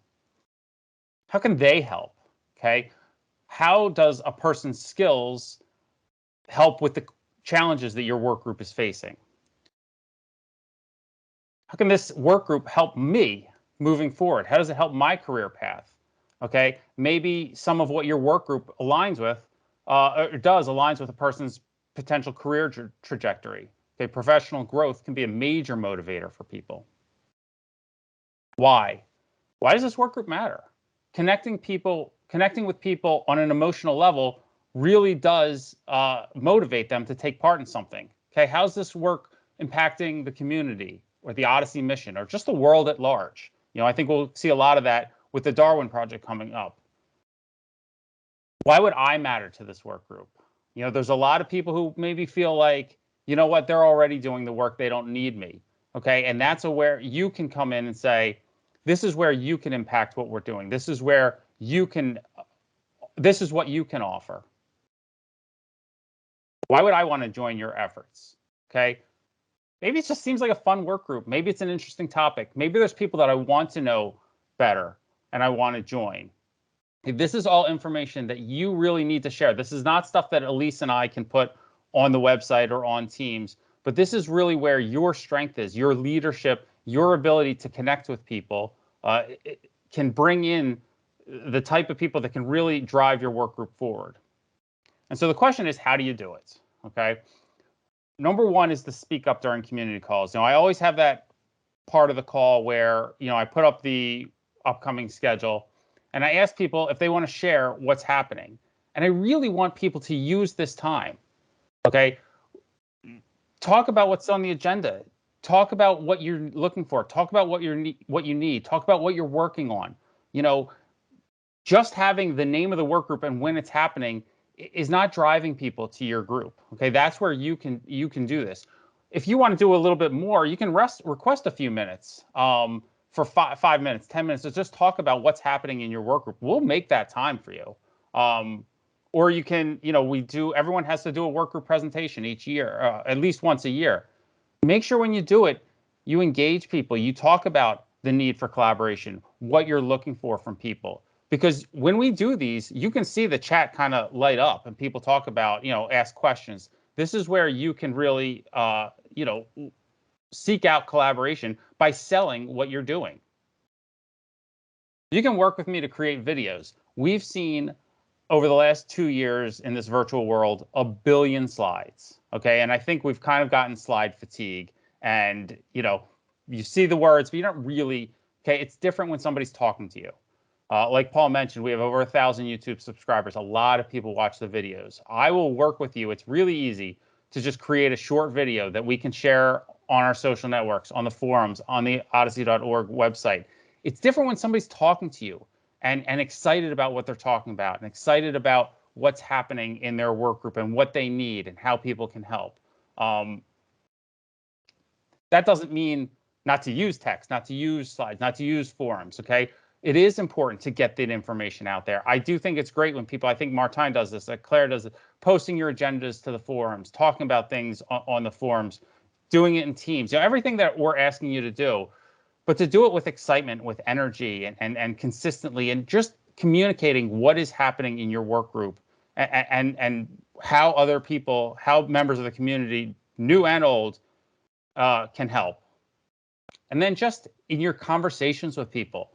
How can they help? Okay, how does a person's skills help with the challenges that your work group is facing? How can this work group help me moving forward? How does it help my career path? Okay, maybe some of what your work group aligns with, aligns with a person's potential career trajectory. Okay, professional growth can be a major motivator for people. Why? Why does this work group matter? Connecting with people on an emotional level really does motivate them to take part in something. Okay, how's this work impacting the community or the Odyssey mission or just the world at large? You know, I think we'll see a lot of that with the Darwin Project coming up. Why would I matter to this work group? You know, there's a lot of people who maybe feel like, you know what, they're already doing the work, they don't need me. Okay, and that's where you can come in and say, this is where you can impact what we're doing. This is where you can, this is what you can offer. Why would I want to join your efforts? Okay, maybe it just seems like a fun work group. Maybe it's an interesting topic. Maybe there's people that I want to know better and I want to join. This is all information that you really need to share. This is not stuff that Elise and I can put on the website or on Teams, but this is really where your strength is, your leadership, your ability to connect with people can bring in the type of people that can really drive your work group forward. And so the question is, how do you do it? Okay. Number 1 is to speak up during community calls. Now, I always have that part of the call where, you know, I put up the upcoming schedule and I ask people if they want to share what's happening. And I really want people to use this time. Okay. Talk about what's on the agenda. Talk about what you're looking for. Talk about what you need. Talk about what you're working on. You know, just having the name of the work group and when it's happening is not driving people to your group. Okay, that's where you can do this. If you want to do a little bit more, you can request a few minutes for 5 minutes, 10 minutes to just talk about what's happening in your work group. We'll make that time for you. Or you can, you know, everyone has to do a work group presentation each year, at least once a year. Make sure when you do it, you engage people. You talk about the need for collaboration, what you're looking for from people. Because when we do these, you can see the chat kind of light up and people talk about, you know, ask questions. This is where you can really, you know, seek out collaboration by selling what you're doing. You can work with me to create videos. We've seen over the last 2 years in this virtual world, 1 billion slides. Okay, and I think we've kind of gotten slide fatigue. And, you know, you see the words, but you don't really, okay, it's different when somebody's talking to you. Like Paul mentioned, we have over 1,000 YouTube subscribers. A lot of people watch the videos. I will work with you. It's really easy to just create a short video that we can share on our social networks, on the forums, on the odyssey.org website. It's different when somebody's talking to you and excited about what they're talking about and excited about what's happening in their work group and what they need and how people can help. That doesn't mean not to use text, not to use slides, not to use forums, okay? It is important to get that information out there. I do think it's great when people, I think Martijn does this, Claire does it, posting your agendas to the forums, talking about things on the forums, doing it in teams, you know, everything that we're asking you to do, but to do it with excitement, with energy and consistently and just communicating what is happening in your work group and how other people, how members of the community, new and old, can help. And then just in your conversations with people,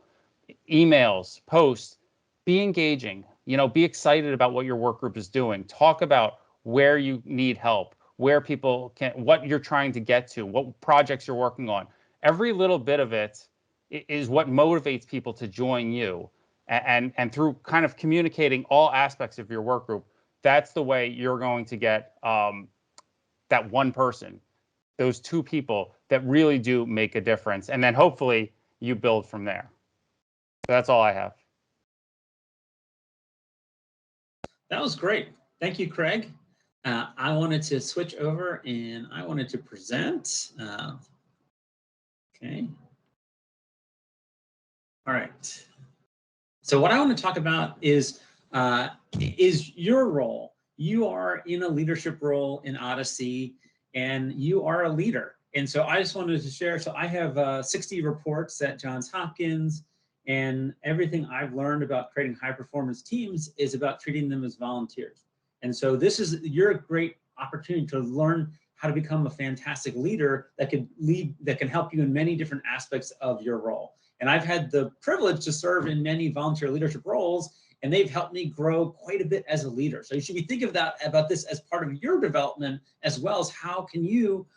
emails, posts, be engaging, you know, be excited about what your work group is doing. Talk about where you need help, where people can, what you're trying to get to, what projects you're working on. Every little bit of it is what motivates people to join you. And through kind of communicating all aspects of your work group, that's the way you're going to get that one person, those two people that really do make a difference. And then hopefully you build from there. So that's all I have. That was great. Thank you, Craig. I wanted to switch over and I wanted to present. Okay. All right. So what I want to talk about is your role. You are in a leadership role in Odyssey, and you are a leader. And so I just wanted to share. So I have 60 reports at Johns Hopkins, and everything I've learned about creating high performance teams is about treating them as volunteers. And so this is your great opportunity to learn how to become a fantastic leader that can help you in many different aspects of your role. And I've had the privilege to serve in many volunteer leadership roles, and they've helped me grow quite a bit as a leader. So you should be thinking about this as part of your development, as well as how can you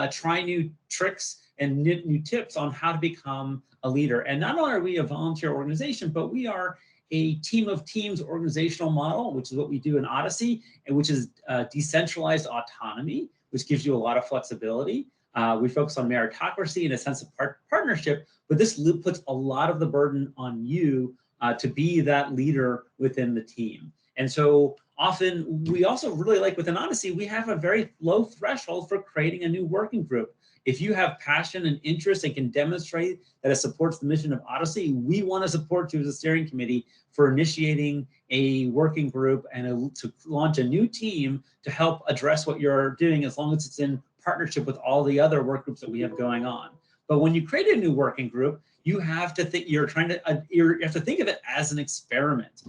try new tricks and new tips on how to become a leader. And not only are we a volunteer organization, but we are a team of teams organizational model, which is what we do in Odyssey, and which is decentralized autonomy, which gives you a lot of flexibility. We focus on meritocracy and a sense of partnership, but this puts a lot of the burden on you to be that leader within the team. And so often we also really like within Odyssey, we have a very low threshold for creating a new working group. If you have passion and interest and can demonstrate that it supports the mission of Odyssey, we want to support you as a steering committee for initiating a working group and to launch a new team to help address what you're doing, as long as it's in partnership with all the other work groups that we have going on. But when you create a new working group, you have to think, you have to think of it as an experiment.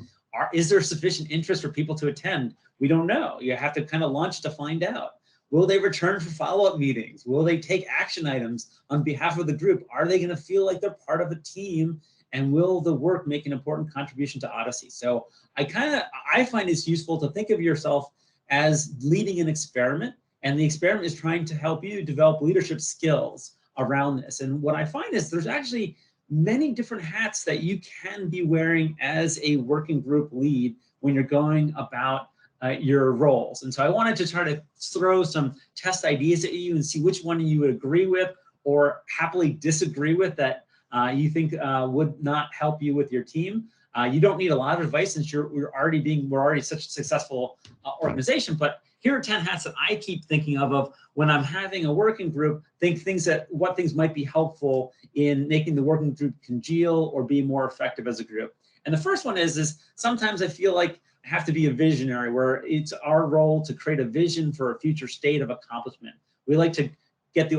Is there sufficient interest for people to attend? We don't know. You have to kind of launch to find out. Will they return for follow-up meetings? Will they take action items on behalf of the group? Are they going to feel like they're part of a team? And will the work make an important contribution to Odyssey? So I find it's useful to think of yourself as leading an experiment, and the experiment is trying to help you develop leadership skills around this. And what I find is there's actually many different hats that you can be wearing as a working group lead when you're going about your roles. And so I wanted to try to throw some test ideas at you and see which one you would agree with or happily disagree with that you think would not help you with your team. You don't need a lot of advice since we're already such a successful organization, but here are 10 hats that I keep thinking of when I'm having a working group, what things might be helpful in making the working group congeal or be more effective as a group. And the first one is sometimes I feel like I have to be a visionary, where it's our role to create a vision for a future state of accomplishment. We like to get the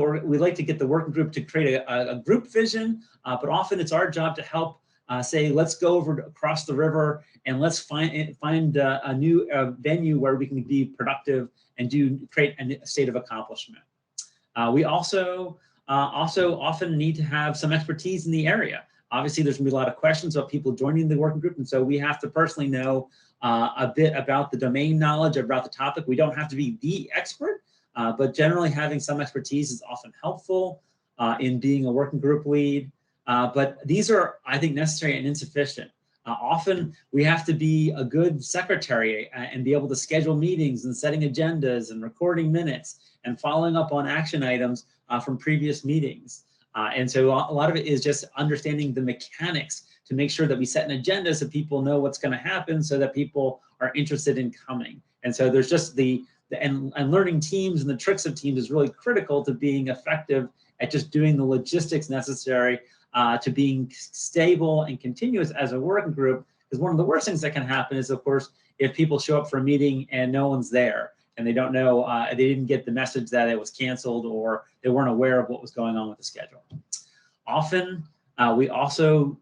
working group to create a group vision, but often it's our job to help say, let's go over across the river and let's find a new venue where we can be productive and create a state of accomplishment. We also often need to have some expertise in the area. Obviously, there's gonna be a lot of questions about people joining the working group, and so we have to personally know a bit about the domain knowledge about the topic. We don't have to be the expert, but generally having some expertise is often helpful in being a working group lead. But these are, I think, necessary and insufficient. Often we have to be a good secretary and be able to schedule meetings and setting agendas and recording minutes and following up on action items from previous meetings. And so a lot of it is just understanding the mechanics to make sure that we set an agenda so people know what's going to happen, so that people are interested in coming. And so there's just and learning teams and the tricks of teams is really critical to being effective at just doing the logistics necessary to being stable and continuous as a working group. Because one of the worst things that can happen is, of course, if people show up for a meeting and no one's there and they don't know, they didn't get the message that it was canceled, or they weren't aware of what was going on with the schedule. Often, we also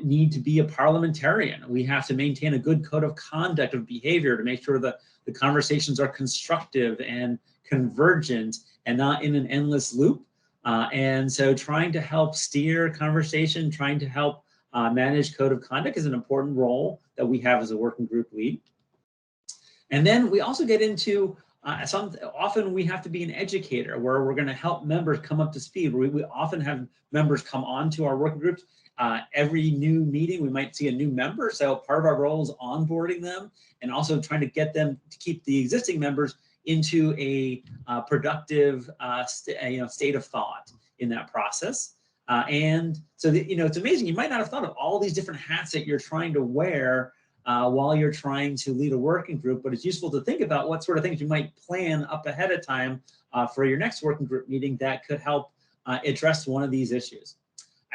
need to be a parliamentarian. We have to maintain a good code of conduct of behavior to make sure that the conversations are constructive and convergent and not in an endless loop. And so trying to help steer conversation, trying to help manage code of conduct is an important role that we have as a working group lead. And then we also get into often we have to be an educator where we're going to help members come up to speed. We often have members come on to our working groups. Every new meeting, we might see a new member. So part of our role is onboarding them and also trying to get them to keep the existing members into a productive state of thought in that process. And so, it's amazing. You might not have thought of all these different hats that you're trying to wear while you're trying to lead a working group, but it's useful to think about what sort of things you might plan up ahead of time for your next working group meeting that could help address one of these issues.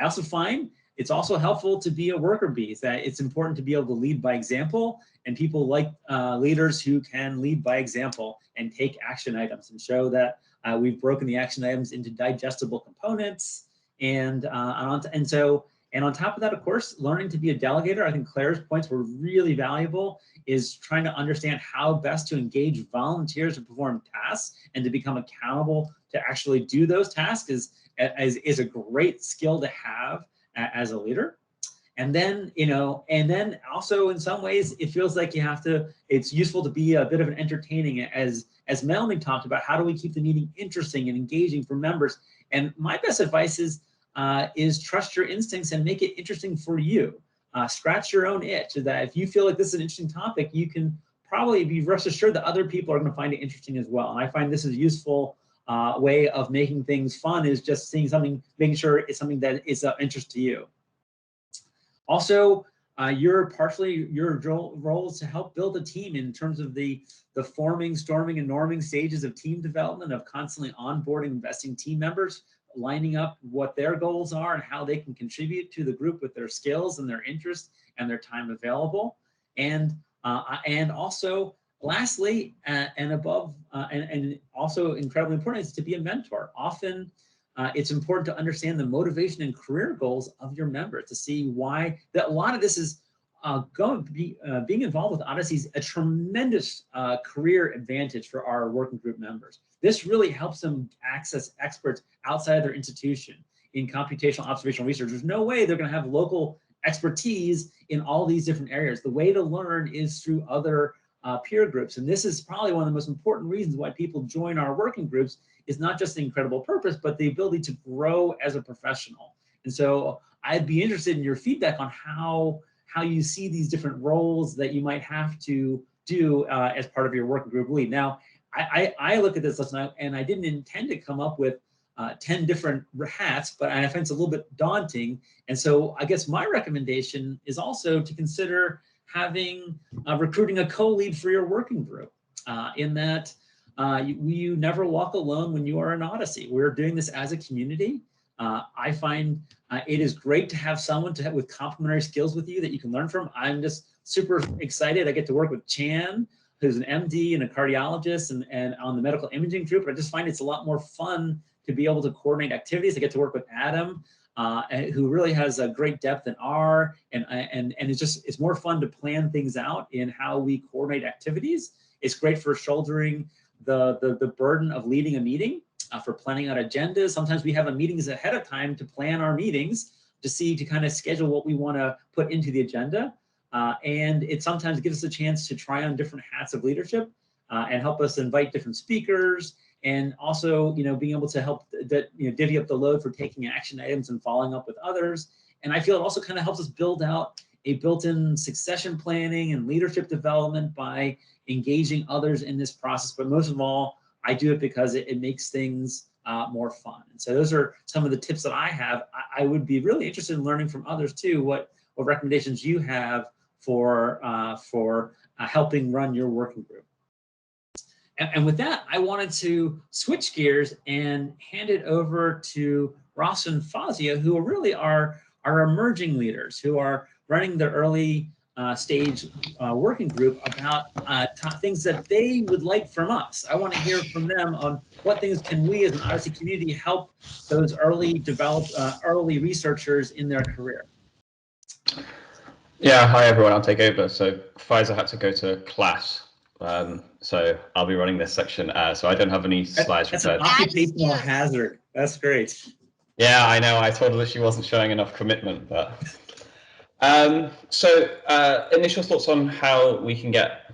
I also find it's also helpful to be a worker bee, that it's important to be able to lead by example, and people like leaders who can lead by example and take action items and show that we've broken the action items into digestible components. And on top of that, of course, learning to be a delegator. I think Claire's points were really valuable, is trying to understand how best to engage volunteers to perform tasks and to become accountable to actually do those tasks is a great skill to have as a leader. And then, also in some ways, it feels like it's useful to be a bit of an entertaining, as Melanie talked about, how do we keep the meeting interesting and engaging for members? And my best advice is trust your instincts and make it interesting for you. Scratch your own itch, that if you feel like this is an interesting topic, you can probably be rest assured that other people are going to find it interesting as well. And I find this is a useful way of making things fun, is just seeing something, making sure it's something that is of interest to you. Also, your role is to help build a team in terms of the forming, storming, and norming stages of team development, of constantly onboarding, investing team members, lining up what their goals are and how they can contribute to the group with their skills and their interests and their time available. And also, lastly, and also incredibly important, is to be a mentor. Often, it's important to understand the motivation and career goals of your members, to see why that a lot of this is being involved with Odyssey is a tremendous career advantage for our working group members. This really helps them access experts outside of their institution in computational observational research. There's no way they're going to have local expertise in all these different areas. The way to learn is through other peer groups. And this is probably one of the most important reasons why people join our working groups, is not just the incredible purpose, but the ability to grow as a professional. And so I'd be interested in your feedback on how you see these different roles that you might have to do as part of your working group lead. Now, I look at this last night, and I didn't intend to come up with 10 different hats, but I find it's a little bit daunting. And so I guess my recommendation is also to consider recruiting a co-lead for your working group, in that you never walk alone when you are in Odyssey. We're doing this as a community. I find it is great to have someone with complementary skills with you that you can learn from. I'm just super excited. I get to work with Chan, who's an MD and a cardiologist, and on the medical imaging group. I just find it's a lot more fun to be able to coordinate activities. I get to work with Adam, who really has a great depth in R, and it's more fun to plan things out in how we coordinate activities. It's great for shouldering the burden of leading a meeting, for planning out agendas. Sometimes we have meetings ahead of time to plan our meetings, to kind of schedule what we want to put into the agenda. And it sometimes gives us a chance to try on different hats of leadership, and help us invite different speakers, and also, being able to help divvy up the load for taking action items and following up with others. And I feel it also kind of helps us build out a built-in succession planning and leadership development by engaging others in this process. But most of all, I do it because it makes things more fun. And so those are some of the tips that I have. I would be really interested in learning from others too, what recommendations you have for helping run your working group. And with that, I wanted to switch gears and hand it over to Ross and Fazia, who really are emerging leaders, who are running the early stage working group about things that they would like from us. I want to hear from them on what things can we as an Odyssey community help those early researchers in their career. Yeah, hi everyone, I'll take over. So Pfizer had to go to class, so I'll be running this section. So I don't have any slides prepared. That's an occupational hazard. That's great. Yeah, I know. I told her that she wasn't showing enough commitment, but initial thoughts on how we can get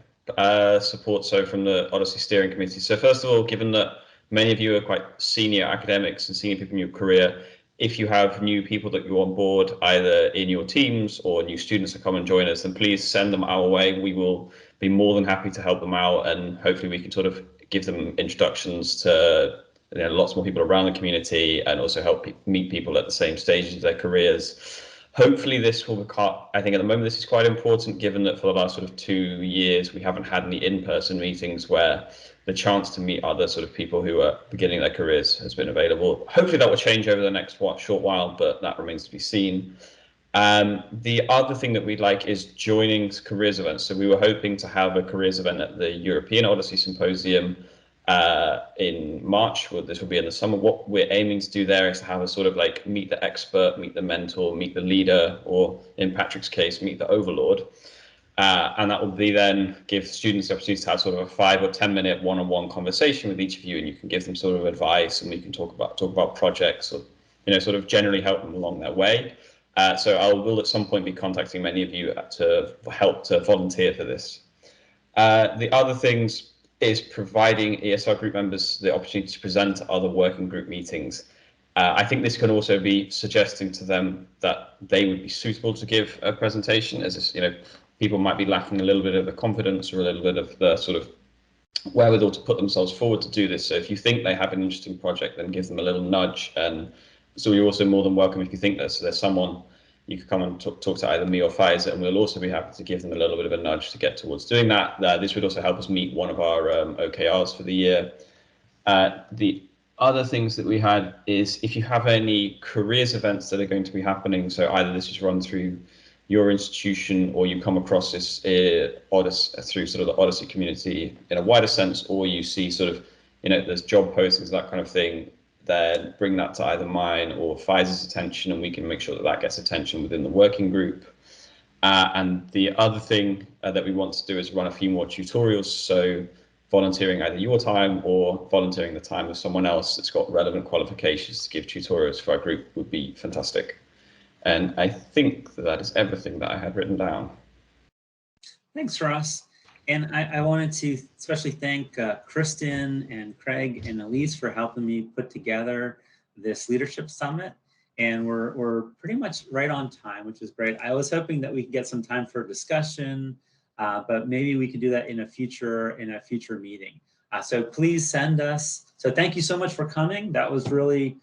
support from the Odyssey steering committee. So first of all, given that many of you are quite senior academics and senior people in your career, if you have new people that you on board, either in your teams or new students that come and join us, then please send them our way. We will be more than happy to help them out, and hopefully we can sort of give them introductions to lots more people around the community, and also help meet people at the same stages of their careers. Hopefully this will become, I think at the moment this is quite important, given that for the last sort of 2 years we haven't had any in-person meetings where the chance to meet other sort of people who are beginning their careers has been available. Hopefully that will change over the next short while, but that remains to be seen. The other thing that we'd like is joining careers events. So we were hoping to have a careers event at the European Odyssey Symposium in March. Well, this will be in the summer. What we're aiming to do there is to have a sort of like meet the expert, meet the mentor, meet the leader, or in Patrick's case, meet the overlord. And that will be then give students the opportunity to have sort of a 5 or 10 minute one-on-one conversation with each of you, and you can give them sort of advice, and we can talk about projects, or sort of generally help them along their way. So I will at some point be contacting many of you to help to volunteer for this. The other things is providing ESR group members the opportunity to present at other working group meetings. I think this can also be suggesting to them that they would be suitable to give a presentation, as people might be lacking a little bit of the confidence or a little bit of the sort of wherewithal to put themselves forward to do this. So if you think they have an interesting project, then give them a little nudge. And so you're also more than welcome if you think there's someone, you could come and talk to either me or Pfizer, and we'll also be happy to give them a little bit of a nudge to get towards doing that. This would also help us meet one of our OKRs for the year. The other things that we had is if you have any careers events that are going to be happening, so either this is run through your institution, or you come across this Odyssey, through sort of the Odyssey community in a wider sense, or you see sort of, there's job postings, that kind of thing, then bring that to either mine or Pfizer's attention, and we can make sure that that gets attention within the working group. And the other thing that we want to do is run a few more tutorials. So volunteering either your time or volunteering the time of someone else that's got relevant qualifications to give tutorials for our group would be fantastic. And I think that is everything that I had written down. Thanks, Ross. And I wanted to especially thank Kristen and Craig and Elise for helping me put together this leadership summit. And we're pretty much right on time, which is great. I was hoping that we could get some time for discussion, but maybe we could do that in a future meeting. So please send us. So thank you so much for coming. That was really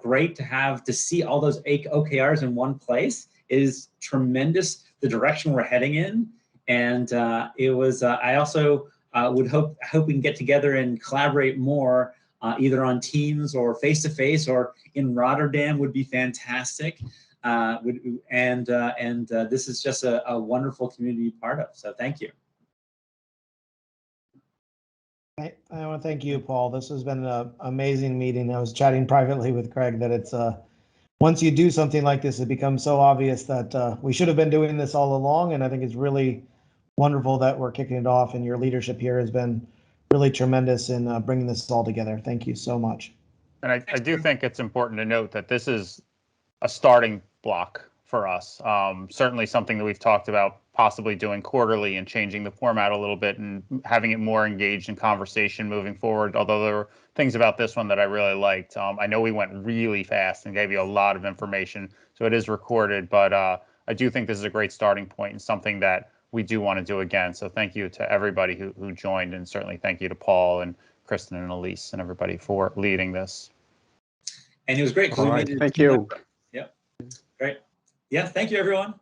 great to see all those OKRs in one place. It is tremendous the direction we're heading in. And it was, I also would hope we can get together and collaborate more, either on Teams or face-to-face, or in Rotterdam would be fantastic. And this is just a wonderful community to be part of. So thank you. I want to thank you, Paul. This has been an amazing meeting. I was chatting privately with Craig that it's once you do something like this, it becomes so obvious that we should have been doing this all along. And I think it's really wonderful that we're kicking it off, and your leadership here has been really tremendous in bringing this all together. Thank you so much. And I do think it's important to note that this is a starting block for us. Certainly something that we've talked about possibly doing quarterly and changing the format a little bit and having it more engaged in conversation moving forward. Although there were things about this one that I really liked. I know we went really fast and gave you a lot of information, so it is recorded, but I do think this is a great starting point and something that we do want to do again. So thank you to everybody who joined, and certainly thank you to Paul and Kristen and Elise and everybody for leading this. And it was great. All right, thank you. Yep, great. Yeah, thank you, everyone.